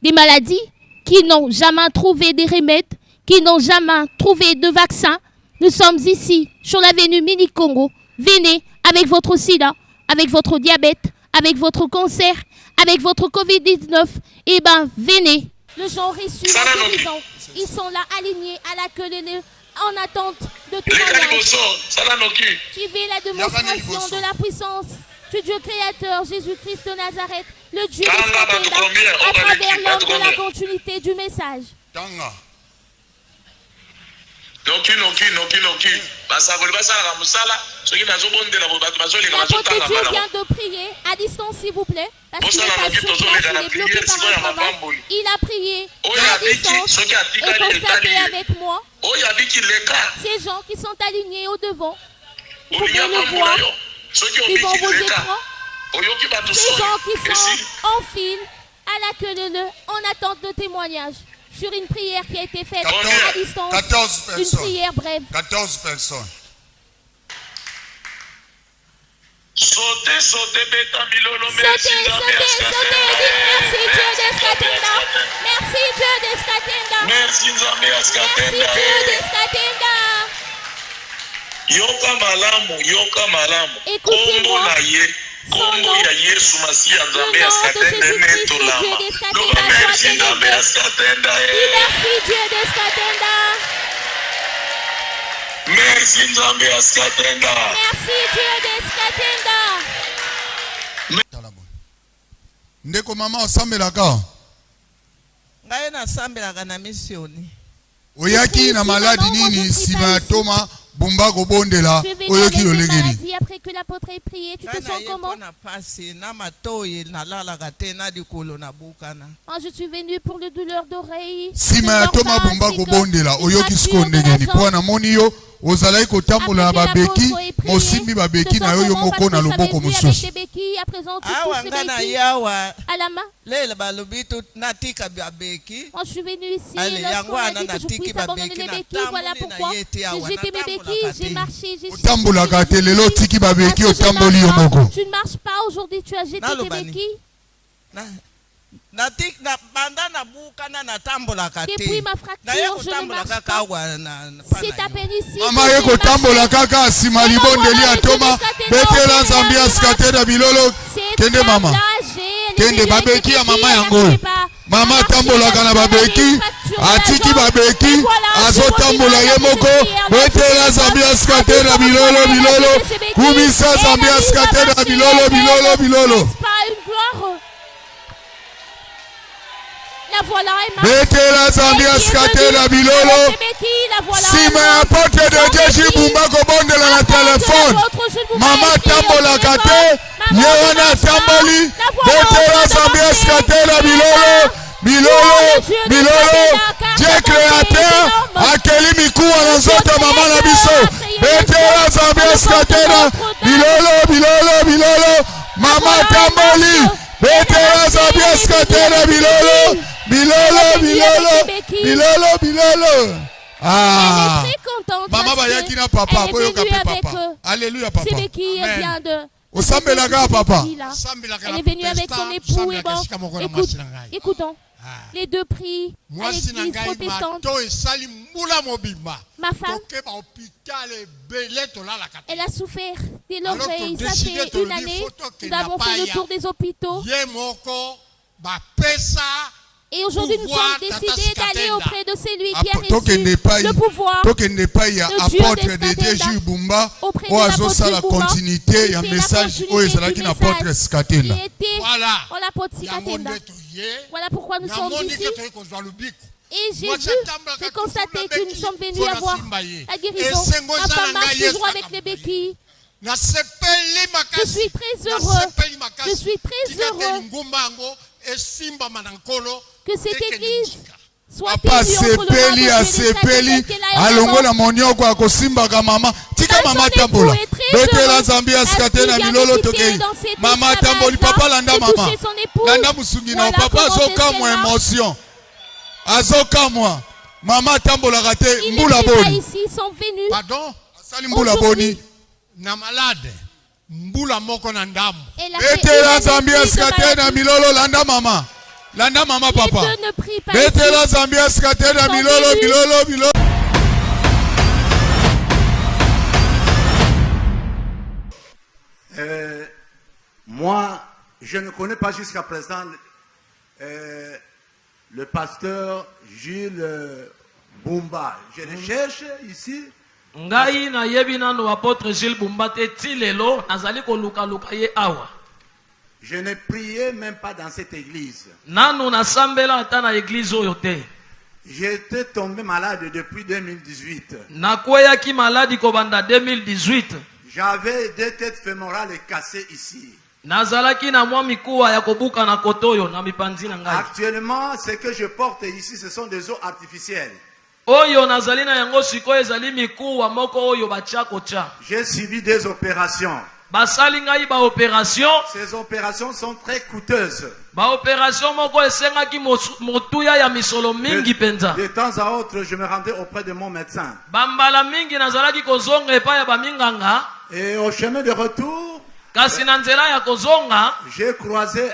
des maladies qui n'ont jamais trouvé des remèdes, qui n'ont jamais trouvé de vaccin. Nous sommes ici, sur l'avenue Mini-Congo. Venez avec votre sida, avec votre diabète, avec votre cancer, avec votre Covid-19. Eh bien, venez. Le gens reçus la guérison, ils sont là alignés à la queue de nez, en attente de témoignage. Suivez la démonstration de la puissance du Dieu créateur, Jésus-Christ de Nazareth, le Dieu d'Escatenda, à travers l'homme de la continuité du message. L'apôtre Dieu vient de prier à distance, s'il vous plaît. Parce qu'il n'est pas sur place, il est bloqué par un travail. Il a prié à distance et constaté avec moi ces gens qui sont alignés au devant. Vous pouvez le voir devant vos écrans. Ces gens qui sont en file à la queue de nœud en attente de témoignage sur une prière qui a été faite à distance. 14 personnes. Une prière brève. 14 personnes. Sautez, bêta milolo, merci Dieu d'Escatenda. Merci Dieu d'Escatenda. Merci Dieu d'Escatenda. Yoka malamu. Écoutez-moi. Kombo ya Yesu Masia Nzambe Escatenda netolama. Merci Nzambe Escatenda. Merci Dieu d'Escatenda. Merci Nzambe Escatenda. Merci Dieu d'Escatenda. Ndeko mama osambelaka. Ngaye nasambelaka na misioni. Oyaki na maladi nini sima toma Bumba kobondela oyoki lolengeli. puis après que l'apôtre ait prié, tu te sens comment? Je suis venu pour le douleur d'oreille. ozalaki kotambola na babeki mosimbi babeki na yo moko na loboko mosusu awanga na yawa lela balobi natika babeki je suis venu ici lorsqu'on a dit que je puisse abandonner les béquilles. Voilà pourquoi j'ai jeté mes béquilles, j'ai marché, j'ai otambolaka te lelo tiki babeki otamboli yo moko. Tu ne marches pas aujourd'hui, tu as jeté tes béquilles. Depuis ma fracture, je ne marche pas. C'est à peine ici. Mama yeko tambola kaka sima libondeli atoma betela zambia skatera bilolo kende mama kende babeki ya mama yango mama tambola kana babeki atiki babeki azotambola ye moko betela zambia skatera bilolo bilolo kumisa zambia skatera bilolo bilolo bilolo. La voilà, betela zambia skatera bilolo sima ya porte de Dieu Bumba kobondela na telefone mama tambola kate yewana tamboli betela zambia skatera bilolo bilolo bilolo Dieu créateur akeli mikuwa na nzoto mama na biso betela zambia skatera bilolo bilolo bilolo mama tamboli betela zambia skatera bilolo bilolo bilolo bilolo bilolo. Ah, elle est très contente. Maman bayaki na papa boyo ka papa. Alléluia papa. C'est Becky vient de Osambelaka papa. Elle est venue avec son époux et bon. Écoutons. Les deux prient à l'église protestante. Ma femme, elle a souffert de l'oreille. Ça fait une année. Nous avons fait le tour des hôpitaux. Et aujourd'hui, nous sommes décidés d'aller auprès de celui qui a reçu le pouvoir de Dieu de Dieu Bumba auprès de l'apôtre Bumba continuité il y a message qui l'apôtre Skatenda. Voilà pourquoi nous sommes ici. Et j'ai constaté que nous sommes venus avoir la guérison. Ma femme marche toujours avec les béquilles. Je suis très heureux. Je suis très heureux que cette église soit sepeli asepeli alongola monioko akosimbaka mama tika mama tambola betela zambia skatena bilolo tokei mama tamboli papa landa mama landa musungi na papa azokamwa émotion azokamwa mama tambola te mbula boni pardon asali mbula boni na malade mbula moko na ndamu betela zambia skatena bilolo landa mama landa mama papa betela zambia skatena bilolo bilolo bilolo. Moi, je ne connais pas jusqu'à présent le pasteur Jules Bumba. Je le cherche ici. Ngai na yebi nano apôtre Jules Bumba te tilelo nazali ko luka luka ye awa. Je n'ai prié même pas dans cette église. Nano na sambela ata na église oyo te. J'étais tombé malade depuis 2018. Nakwea ki maladi ko banda 2018. J'avais 2 têtes fémorales cassées ici. Nazalaki na mwa mikuwa ya kobuka na kotoyo na mipanzi na ngai. Actuellement, ce que je porte ici, ce sont des os artificiels. Oyo nazali na yango siko ezali mikuwa moko oyo batia kocha. J'ai subi des opérations. Basali ngai ba opération. Ces opérations sont très coûteuses. Ba opération moko esengaki motuya ya misolo mingi penza. De temps à autre, je me rendais auprès de mon médecin. Bambala mingi nazalaki kozonga epa ya baminganga. Et au chemin de retour, kasi na nzela ya kozonga, j'ai croisé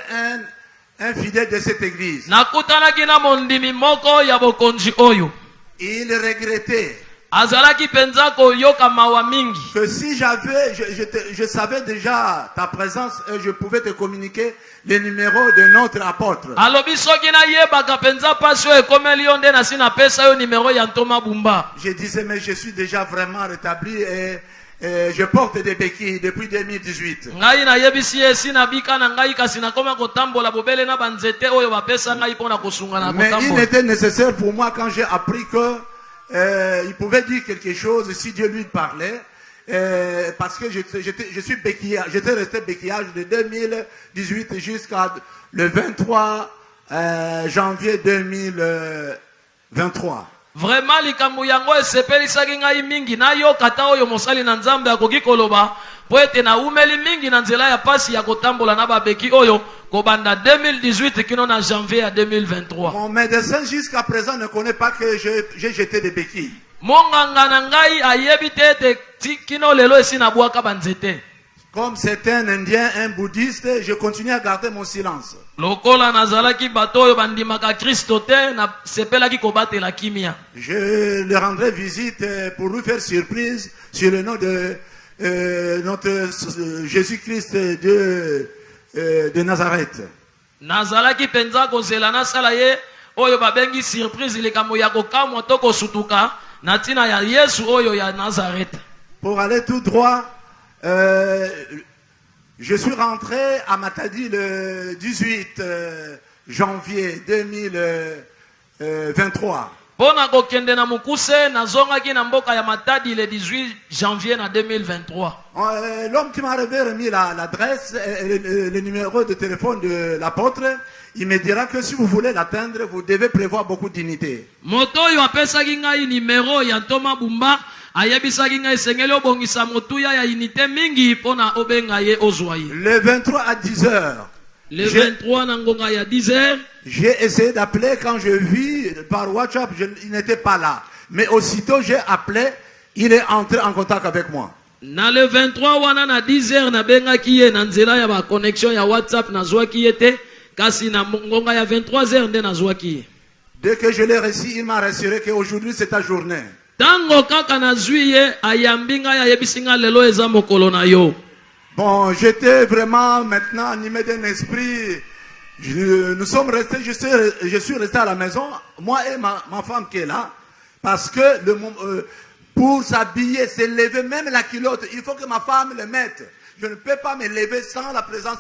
un fidèle de cette église. Nakutanaki na mondimi moko ya bokonzi oyo. Il regrettait azalaki penza koyoka mawa mingi. Que si je savais déjà ta présence et je pouvais te communiquer les numéros de notre apôtre. Alobi soki na yebaka penza pasio ekomeli yo nde na sina pesa yo numéro ya Ntoma Bumba. Je disais mais je suis déjà vraiment rétabli et je porte des béquilles depuis 2018. Ngai na yebisi esi na bika na ngai kasi na koma kotambola bobele na banzete oyo bapesa ngai pona kosunga na kotambola. Mais il était nécessaire pour moi quand j'ai appris que il pouvait dire quelque chose si Dieu lui parlait. parce que je suis béquillage, j'étais resté béquillage de 2018 jusqu'à le 23 janvier 2023. Vraiment likambo yango esepelisaki ngai mingi nayo kata oyo mosali na Nzambe akoki koloba po ete na umeli mingi na nzela ya pasi ya kotambola na babeki oyo kobanda 2018 kino na janvier ya 2023. Mon médecin jusqu'à présent ne connaît pas que j'ai jeté des béquilles. Monganga na ngai ayebi te ete kino lelo esi na bwaka banzete. Comme c'est un Indien, un bouddhiste, je continue à garder mon silence. Lokola nazalaki bato oyo bandimaka Kristo te na sepelaki kobatela kimia. Je le rendrai visite pour lui faire surprise sur le nom de notre Jésus-Christ de Nazareth. Nazalaki penza kozela nasala ye oyo babengi surprise likambo ya kokamwa to kosutuka na tina ya Yesu oyo ya Nazareth. Pour aller tout droit, je suis rentré à Matadi le 18 janvier 2023. Pona kokende na mukuse nazongaki na mboka ya Matadi le 18 janvier na 2023. L'homme qui m'a remis l'adresse et le numéro de téléphone de l'apôtre, il me dira que si vous voulez l'atteindre, vous devez prévoir beaucoup d'unités. Moto yo apesaki ngai numéro ya Thomas Bumba ayebisaki ngai sengeli obongisa motuya ya unité mingi pona obenga ye ozwa ye. Le 23 à 10h. Le 23 na ngonga ya 10h. J'ai essayé d'appeler quand je vis par WhatsApp, il n'était pas là. Mais aussitôt j'ai appelé, il est entré en contact avec moi. Na le 23 wana na 10h na benga kiye na nzela ya ba connexion ya WhatsApp na zwa kiyete kasi na ngonga ya 23h nde na zwa kiye. Dès que je l'ai reçu, il m'a rassuré qu'aujourd'hui c'est ta journée. Tango kaka na zwiye ayambinga ya yebisinga lelo eza mokolo na yo. Bon, j'étais vraiment maintenant animé d'un esprit. Nous sommes restés, je suis resté à la maison, moi et ma femme qui est là, parce que pour s'habiller, se lever, même la culotte, il faut que ma femme le mette. Je ne peux pas me lever sans la présence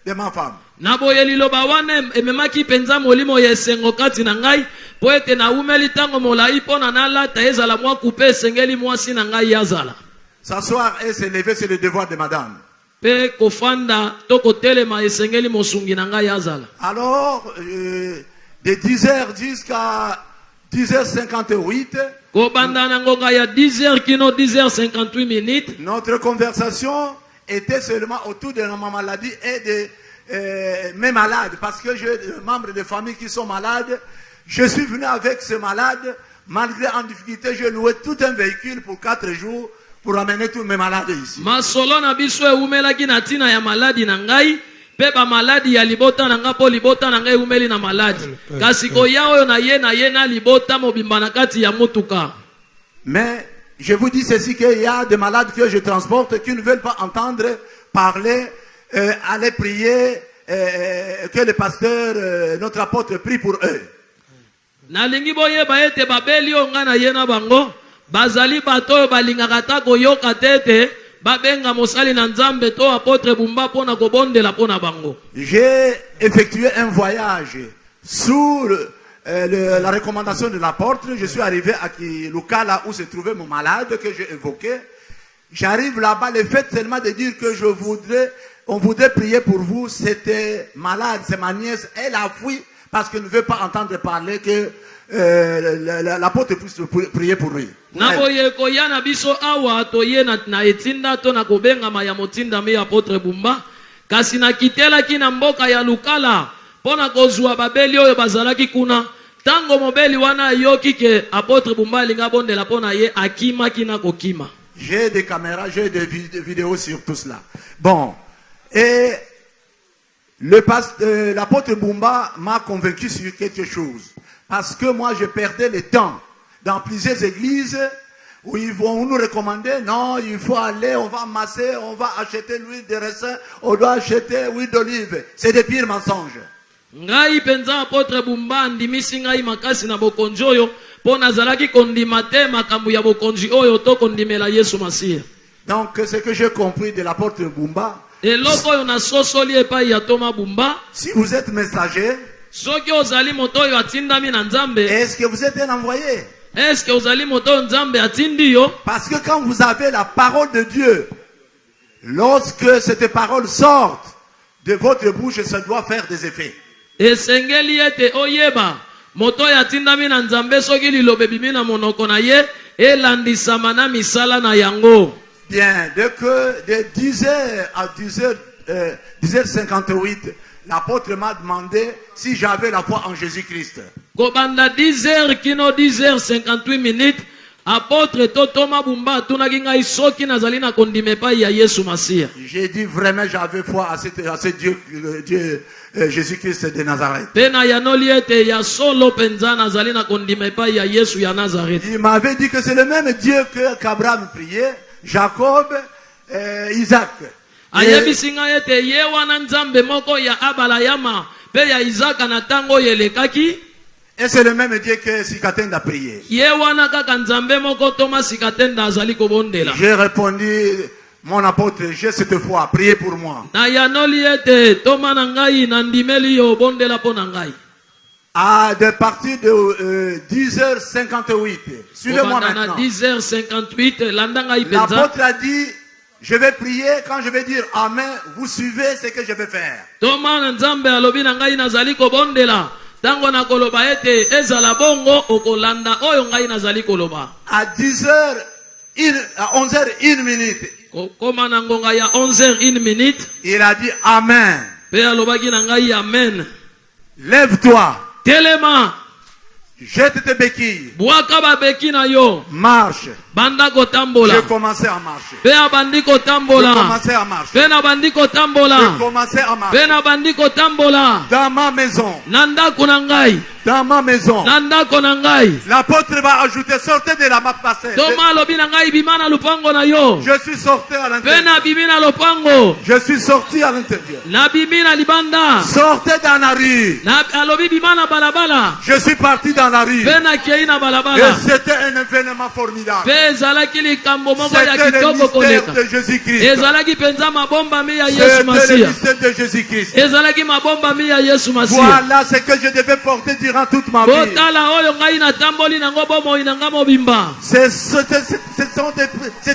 de ma femme. Naboyeli loba wane ememaki penza molimo yesengo kati na ngai po ete na umeli tango molai pona na lata ezala mwa coupe sengeli mwasi na ngai yazala. S'asseoir et se lever, c'est le devoir de madame. Pe kofanda toko telema esengeli mosungi na ngai yazala. Alors de 10h jusqu'à 10h58, kobanda na ngonga ya 10h kino 10h58 minutes, notre conversation était seulement autour de ma maladie et de mes malades, parce que j'ai des membres de famille qui sont malades. Je suis venu avec ce malade, malgré en difficulté, j'ai loué tout un véhicule pour 4 jours pour amener tous mes malades ici. Masolo na biso eumelaki na tina ya maladi na ngai, pe ba maladi ya libota na ngapo libota na ngai umeli na maladi. Kasi koya oyo na ye na libota mobimba na kati ya mutuka. Mais je vous dis ceci, qu'il y a des malades que je transporte qui ne veulent pas entendre parler, aller prier, que le pasteur, notre apôtre prie pour eux. Nalingi boye ba ete babeli onga na yena bango bazali bato balingaka ta koyoka tete babenga mosali na Nzambe to apôtre Bumba pona kobondela pona bango. J'ai effectué un voyage sous la recommandation de l'apôtre. Je suis arrivé à Kilukala où se trouvait mon malade que j'ai évoqué. J'arrive là-bas, le fait seulement de dire que on voudrait prier pour vous, c'était malade, c'est ma nièce, elle a fui parce qu'elle ne veut pas entendre parler que l'apôtre puisse prier pour lui. Naboye koyana biso awa toye na etinda to na kobenga maya motinda me apôtre Bumba kasi na kitela kina mboka ya Lukala pona kozwa babeli oyo bazalaki kuna tango mobeli wana yoki ke apôtre Bumba linga bondela pona ye akima kina kokima. J'ai des caméras, j'ai des vidéos sur tout cela. Bon, et l'apôtre Bumba m'a convaincu sur quelque chose. Parce que moi, je perdais le temps dans plusieurs églises où ils vont nous recommander, non, il faut aller, on va amasser, on va acheter l'huile de raisin, on doit acheter l'huile d'olive. C'est des pires mensonges. Ngai penza apôtre Bumba ndimisi ngai makasi na bokonzi oyo po nazalaki kondima te makambo ya bokonzi oyo to kondimela Yesu Masiya. Donc ce que j'ai compris de l'apôtre Bumba, eloko oyo na sosoli epai ya Thomas Bumba, si vous êtes messager, soki ozali moto oyo atindami na Nzambe, est-ce que vous êtes un envoyé? Est-ce que ozali moto nzambe atindi yo? Parce que quand vous avez la parole de Dieu, lorsque cette parole sort de votre bouche, ça doit faire des effets. Esengeli ete oyeba moto ya tindami na nzambe soki lilobe bimi na monoko na ye elandisama na misala na yango. Bien, de 10h à 10h58, l'apôtre m'a demandé si j'avais la foi en Jésus-Christ. Kobanda 10h kino 10h58 minutes, apôtre Totoma Bumba tunaki ngai soki nazali na kondima epai ya Yesu Masiya. J'ai dit vraiment j'avais foi à ce Dieu, Jésus-Christ de Nazareth. Tena yanoli ete ya solo penza nazali na kondima epai ya Yesu ya Nazareth. Il m'avait dit que c'est le même Dieu qu'Abraham priait, Jacob, Isaac. Ayebisinga ete ye wana nzambe moko ya Abalayama pe ya Isaac na tango yelekaki. Et c'est le même Dieu que Sikatenda a prié. Ye wana kaka nzambe moko Thomas Sikatenda azali kobondela. J'ai répondu, mon apôtre, j'ai cette foi, priez pour moi. Na yanoli ete Thomas nangai nandimeli yo bondela po nangai. De partir de 10h58. Suivez-moi maintenant. 10h58, l'apôtre a dit, je vais prier, quand je vais dire Amen, vous suivez ce que je vais faire. Thomas nzambe alobi nangai nazali kobondela. Tango na koloba ete ezala bongo okolanda oyo ngai nazali koloba. À 11h01 minute. Koma na ngonga ya 11h01 minute. Il a dit Amen. Pe alobaki na ngai amen. Lève-toi. Telema. Jette tes béquilles. Bwaka ba beki na yo. Marche. Banda kotambola. Je commençais à marcher. Pe abandi kotambola. Je commençais à marcher. Pe na bandi kotambola. Je commençais à marcher. Pe na bandi kotambola. Dans ma maison. Nanda kunangai. Dans ma maison. Nanda konangai. L'apôtre va ajouter, sortez de la map passée. Toma lobi nangai bimana lupango na yo. Je suis sorti à l'intérieur. Pe na bimina lupango. Je suis sorti à l'intérieur. Na bimina libanda. Sortez dans la rue. Na alobi bimana balabala. Je suis parti dans la rue. Pe na keina balabala. Et c'était un événement formidable. Pe ezalaki likambo moko ya C'était le kitoko koleka. mystère de Jésus-Christ. Ezalaki penza mabomba mi ya Yesu C'était Masiya. le mystère de Jésus-Christ. Ezalaki mabomba mi ya Yesu Masiya. Voilà ce que je devais porter durant toute ma vie. Botala oyo ngai na tamboli nango bomoi nanga mobimba. C'est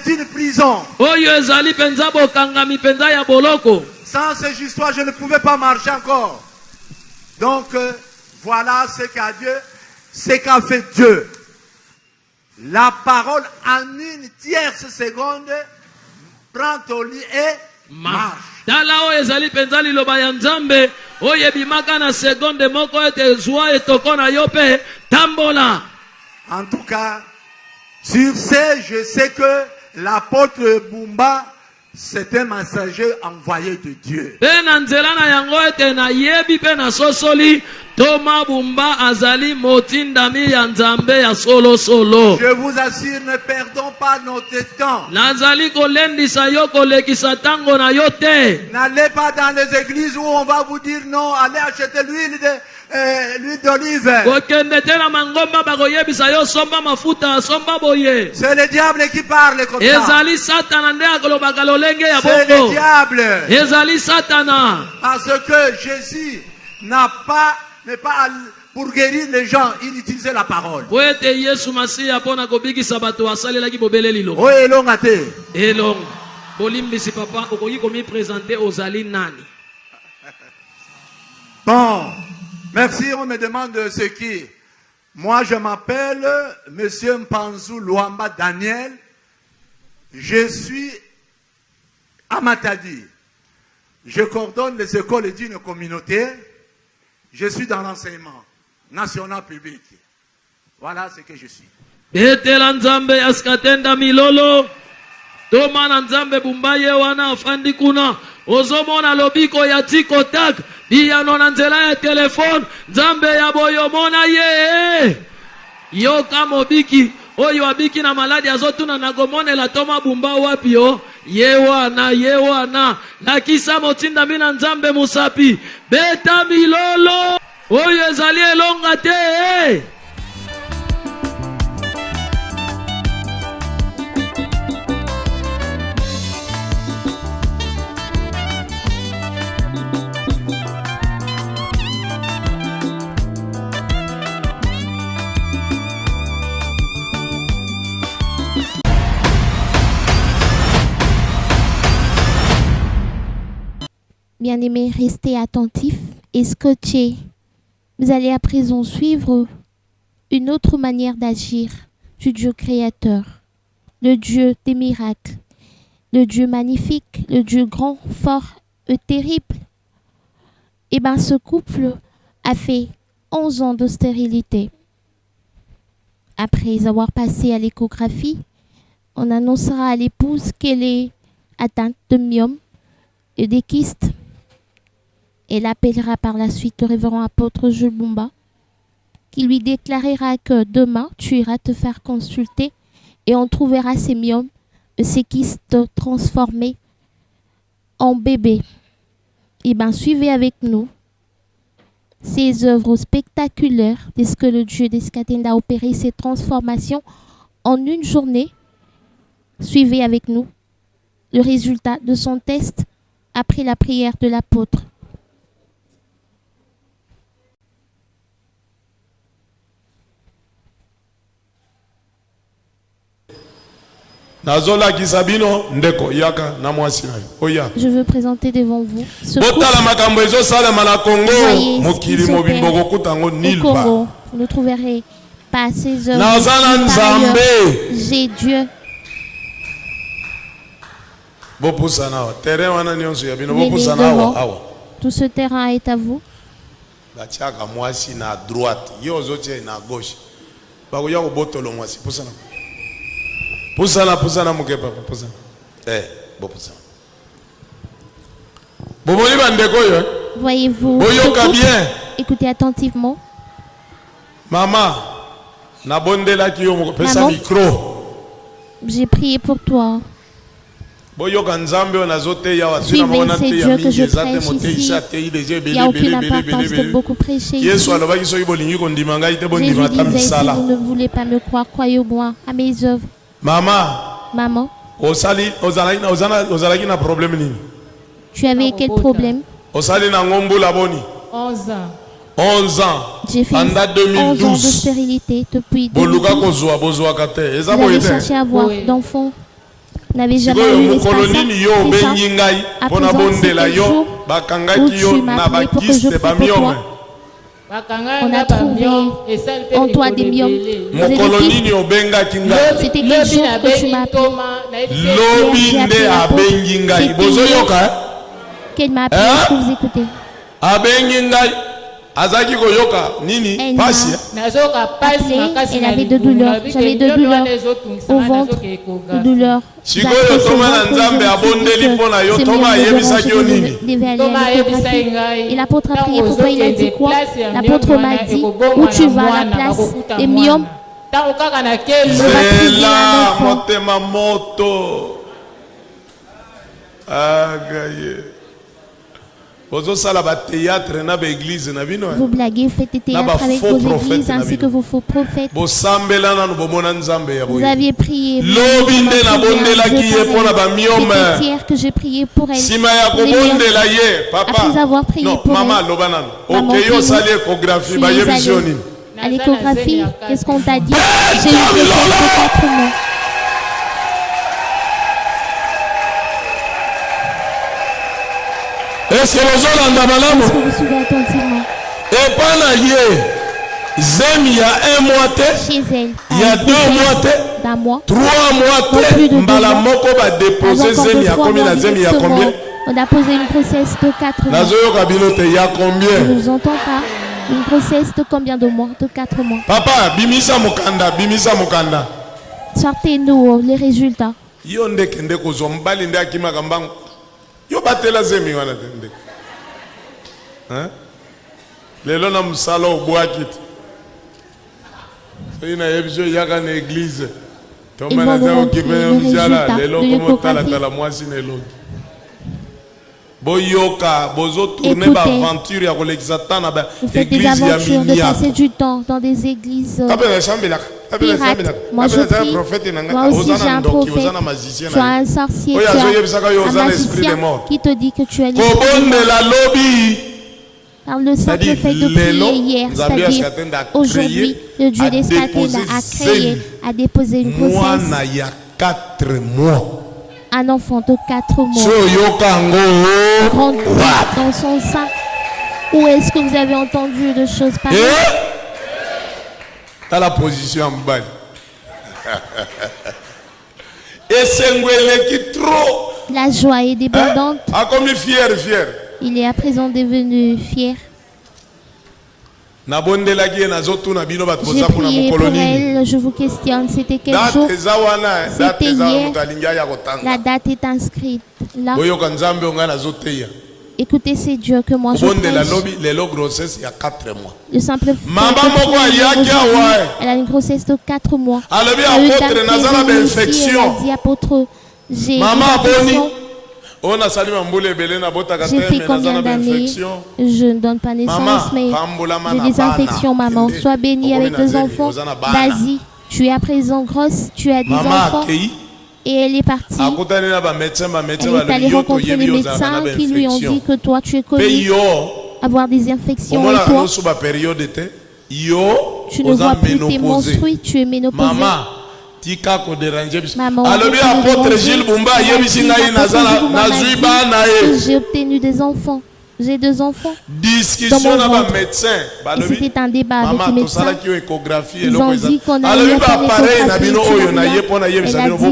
une prison. Oyo ezali penza bokangami penza ya boloko. Sans ces histoires, je ne pouvais pas marcher encore. Donc, voilà ce qu'a fait Dieu. La parole en une tierce seconde prend ton lit et marche. Tala oyo ezali penza liloba ya Nzambe oyo ebimaka na seconde moko ete zwa etoko na yo pe tambola. En tout cas, sur ce, je sais que l'apôtre Bumba, c'est un messager envoyé de Dieu. Pe na nzela na yango ete na yebi pe na sosoli Thomas Bumba azali motindami ya Nzambe ya solo solo. Je vous assure, ne perdons pas notre temps. Nazali kolendisa yo kolekisa tango na yo te. N'allez pas dans les églises où on va vous dire non, allez acheter l'huile d'olive. C'est le diable qui parle comme ça. C'est le diable. Parce que Jésus n'est pas pour guérir les gens, il utilisait la parole. Oh, elonga te. Elonga. Bolimbisi papa okoki komi présenter aux ali nani. Bon, merci, on me demande ce qui. Moi, je m'appelle Monsieur Mpanzu Luamba Daniel. Je suis à Matadi. Je coordonne les écoles d'une communauté. Je suis dans l'enseignement national public. Voilà ce que je suis. Betela Nzambe askatenda milolo. Toma na Nzambe Bumbaye wana afandi kuna. Ozomona lobiko ya tiko tak. Biyano na nzela ya telefone. Nzambe ya boyo mona ye. Yo kama biki. Oyo abiki na maladi azotuna na gomone la Toma Bumba wapi yo. Yewana. Nakisa motinda mina Nzambe musapi. Beta milolo. Oyo ezali elonga te. Bien-aimés, restez attentifs et scotchés. Vous allez à présent suivre une autre manière d'agir du Dieu créateur, le Dieu des miracles, le Dieu magnifique, le Dieu grand, fort et terrible. Et bien, ce couple a fait 11 ans de stérilité. Après avoir passé à l'échographie, on annoncera à l'épouse qu'elle est atteinte de myome et des kystes. Elle appellera par la suite le révérend apôtre Jules Bumba, qui lui déclarera que demain, tu iras te faire consulter et on trouvera ces myomes, ces kystes transformés en bébés. Et bien, suivez avec nous ces œuvres spectaculaires de ce que le Dieu d'Escatenda a opéré, ces transformations en une journée. Suivez avec nous le résultat de son test après la prière de l'apôtre. Je veux présenter devant vous ce couple. Voyez, au Congo, vous ne trouverez pas ces œuvres. J'ai Dieu. Tout ce terrain est à vous. Poussana muke papa, poussana. Bon poussana. Voyez-vous, écoutez attentivement. Maman, j'ai prié pour toi. Suivez ces dieux que je prêche ici. Il n'y a aucune importance de beaucoup prêcher ici. Jésus disait, si vous ne voulez pas me croire, croyez-moi à mes œuvres. Maman, tu avais quel problème? 11 ans. J'ai fait 11 ans de stérilité depuis 2012. Vous avez cherché à avoir d'enfants. Vous n'avez jamais eu l'espace. À présent, c'est le jour où tu m'as appelé pour que je prie pour toi. On a trouvé en toi des myomes. C'était quel jour que tu m'as appelé? Qu'elle m'a appelé, est-ce que vous écoutez? Azaki koyoka nini pasi elle avait de douleurs, j'avais de douleurs au ventre, de douleurs. Sikoyo toma na nzambe abondeli pona yo toma yebisaki yo nini. Et l'apôtre a prié pour toi, il a dit quoi? L'apôtre m'a dit où tu vas à la place des myomes. C'est là motema moto. Agaye. Vous blaguez, faites des théâtres avec vos églises ainsi que vos faux prophètes. Vous aviez prié pour hier que j'ai prié pour elle. Après avoir prié pour elle, à l'échographie, qu'est-ce qu'on t'a dit? J'ai eu des de 4 mois. Est-ce que vous suivez attentivement? Et pendant Zem, il y a 1 mois, chez elle, il y a 2 mois, d'un mois, 3 mois, Mbala Moko va déposer Zem, il y a combien? Zem, il y a combien? On a posé une grossesse de 4 mois. Il y a combien? Je ne vous entends pas. Une grossesse de combien de mois? De 4 mois. Papa, Bimisa Mukanda, Bimisa Mukanda. Sortez-nous les résultats. Yonde kende ko mbali nda kimakambang. Yo batela Zemi wana tende. Hein? Lelo na msala obwakiti. So ina yebjo yaka na église. Toma na za okipe mjala lelo komo tala mwasi na elongi. Boyoka bozo tourner ba aventure ya kolexata na ba église ya minia. De passer du temps dans des églises. Moi je prie, moi aussi j'ai un prophète, tu as un sorcier, tu as un magicien qui te dit que tu es libre. Par le simple fait de prier hier, c'est-à-dire aujourd'hui, le Dieu d'Escatenda a créé, a déposé une grossesse un enfant de 4 mois. Grande dans son sein. Où est-ce que vous avez entendu de choses pareilles? T'as la position en bas. Et c'est qui trop. La joie est débordante. Ah, comme fier. Il est à présent devenu fier. J'ai prié pour elle, je vous questionne, c'était quel jour? C'était hier. La date est inscrite là. Écoutez, c'est Dieu que moi je prêche. Le simple fait elle a une grossesse de 4 mois. Elle a dit apôtre, j'ai fait combien d'années? Je ne donne pas naissance, mais j'ai des infections, maman. Sois bénie avec les enfants. Vas-y, tu es à présent grosse, tu as des enfants. Et elle est partie. Elle est allée rencontrer les médecins qui lui ont dit que toi tu es connu avoir des infections et toi tu ne vois plus tes menstrues, tu es ménopausée. Maman, j'ai obtenu des enfants. J'ai 2 enfants. Discussion avec le médecin. C'était un débat avec le médecin. Ils ont dit qu'on a eu à faire l'échographie. Elle a dit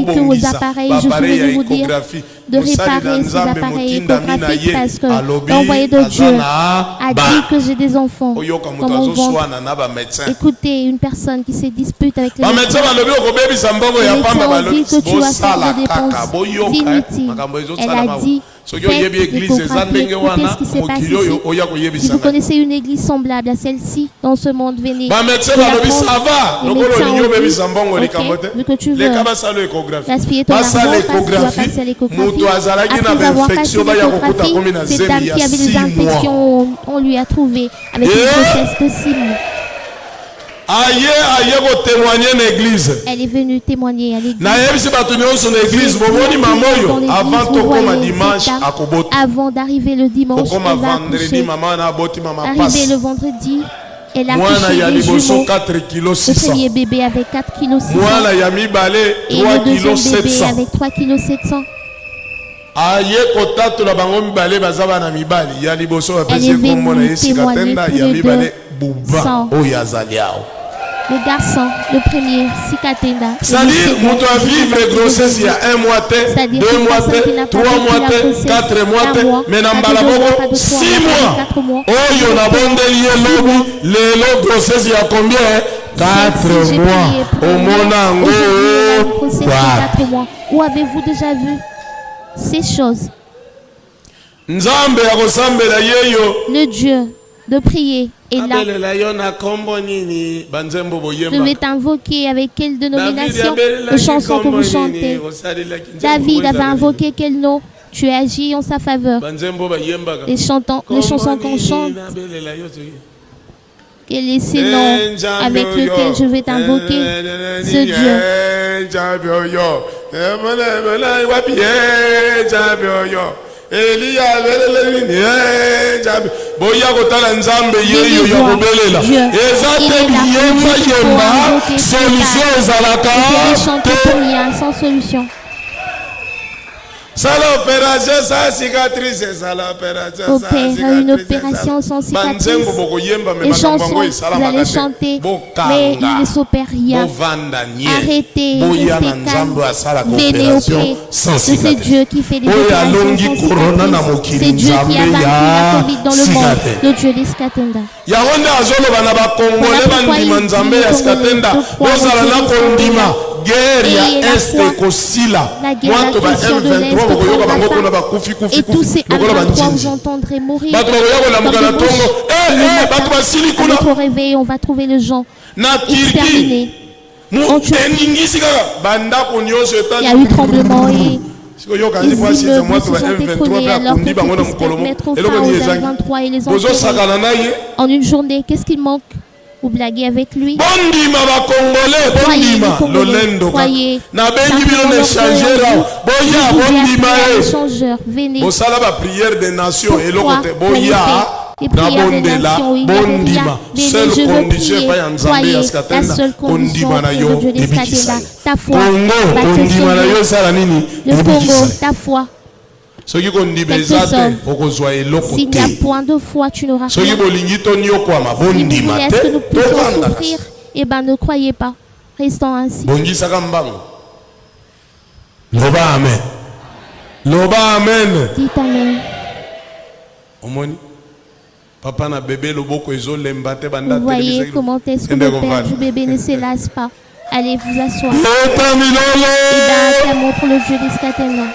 que vos appareils, je voulais vous dire de réparer ces appareils échographiques parce que l'envoyé de Dieu a dit que j'ai des enfants dans mon ventre. Écoutez, une personne qui se dispute avec les médecins ont dit que tu vas faire des dépenses inutiles. Elle a dit faites l'échographie, écoutez ce qui s'est passé ici. Si vous connaissez une église semblable à celle-ci dans ce monde, venez. Les médecins ont dit, vu que tu veux gaspiller ton argent, tu vas passer à l'échographie. Après avoir passé l'échographie, cette dame qui avait des infections, on lui a trouvé avec une grossesse de 6 mois. Elle est venue témoigner à l'église. Avant d'arriver le dimanche, elle va accoucher. Arrivé le vendredi, elle a accouché des jumeaux. Le premier bébé avec 4 kg 600 et le deuxième bébé avec 3 kg 700. Elle est venue témoigner tous les 2 sans le garçon, le premier, Sikatenda. C'est-à-dire, on doit vivre grossesse il y a 1 mois, 2 mois, 3 mois, 4 mois, mais dans Balaboko, 6 mois. Oh, il y a une grossesse il y a combien? 4 mois. Au Monango. 4 mois. Où avez-vous déjà vu ces choses? Le Dieu de prier est là. Je vais t'invoquer avec quelle dénomination de chansons que vous chantez. David avait invoqué quel nom? Tu agis en sa faveur. Les chansons qu'on chante. Quel est ce nom avec lequel je vais t'invoquer? Ce Dieu. boya kotala nzambe yeyo ya kobelela ezate yemba yemba solution ezalaka sans solution. Opère une opération sans cicatrice. Les chansons, vous allez chanter, mais il ne s'opère rien. Arrêtez, restez calme. Venez auprès de ce Dieu qui fait des opérations sans cicatrice. C'est Dieu qui a vaincu la Covid dans le monde, le Dieu des Skatenda. Guerre ya est kosila moto ba M23 bokoyoka bango kuna bakufi kufi kufi lokola banjinji vous entendrez mourir bato bakoyoka la mukana tongo bato basili kuna notre réveil on va trouver les gens na Turquie eningisi kaka banda konyoso il y a eu tremblement et les immeubles se sont écroulés alors que tout mettre au phare aux M23 et les enfants en une journée. Qu'est-ce qu'il manque? Vous blaguez avec lui. Bondima ba Congolais, bondima lolendo. Croyez. Na bengi bino ne changer là. Boya bondima changeur, venez. Bosala ba prière des nations et lokote boya les prières des nations, il y a des prières, mais je veux prier, croyez, la seule condition pour le Dieu d'Escatela, ta foi, le Congo, ta foi. Quelques hommes, s'il n'y a point de foi, tu n'auras rien. Si vous voulez, est-ce que nous puissions souffrir? Eh bien, ne croyez pas. Restons ainsi. Loba amen. Loba amen. Dites amen. Papa na bébé loboko ezolemba te banda. Vous voyez comment est-ce que le père du bébé ne se lasse pas. Allez vous asseoir. Et d'un acclamons pour le Dieu d'Escatela.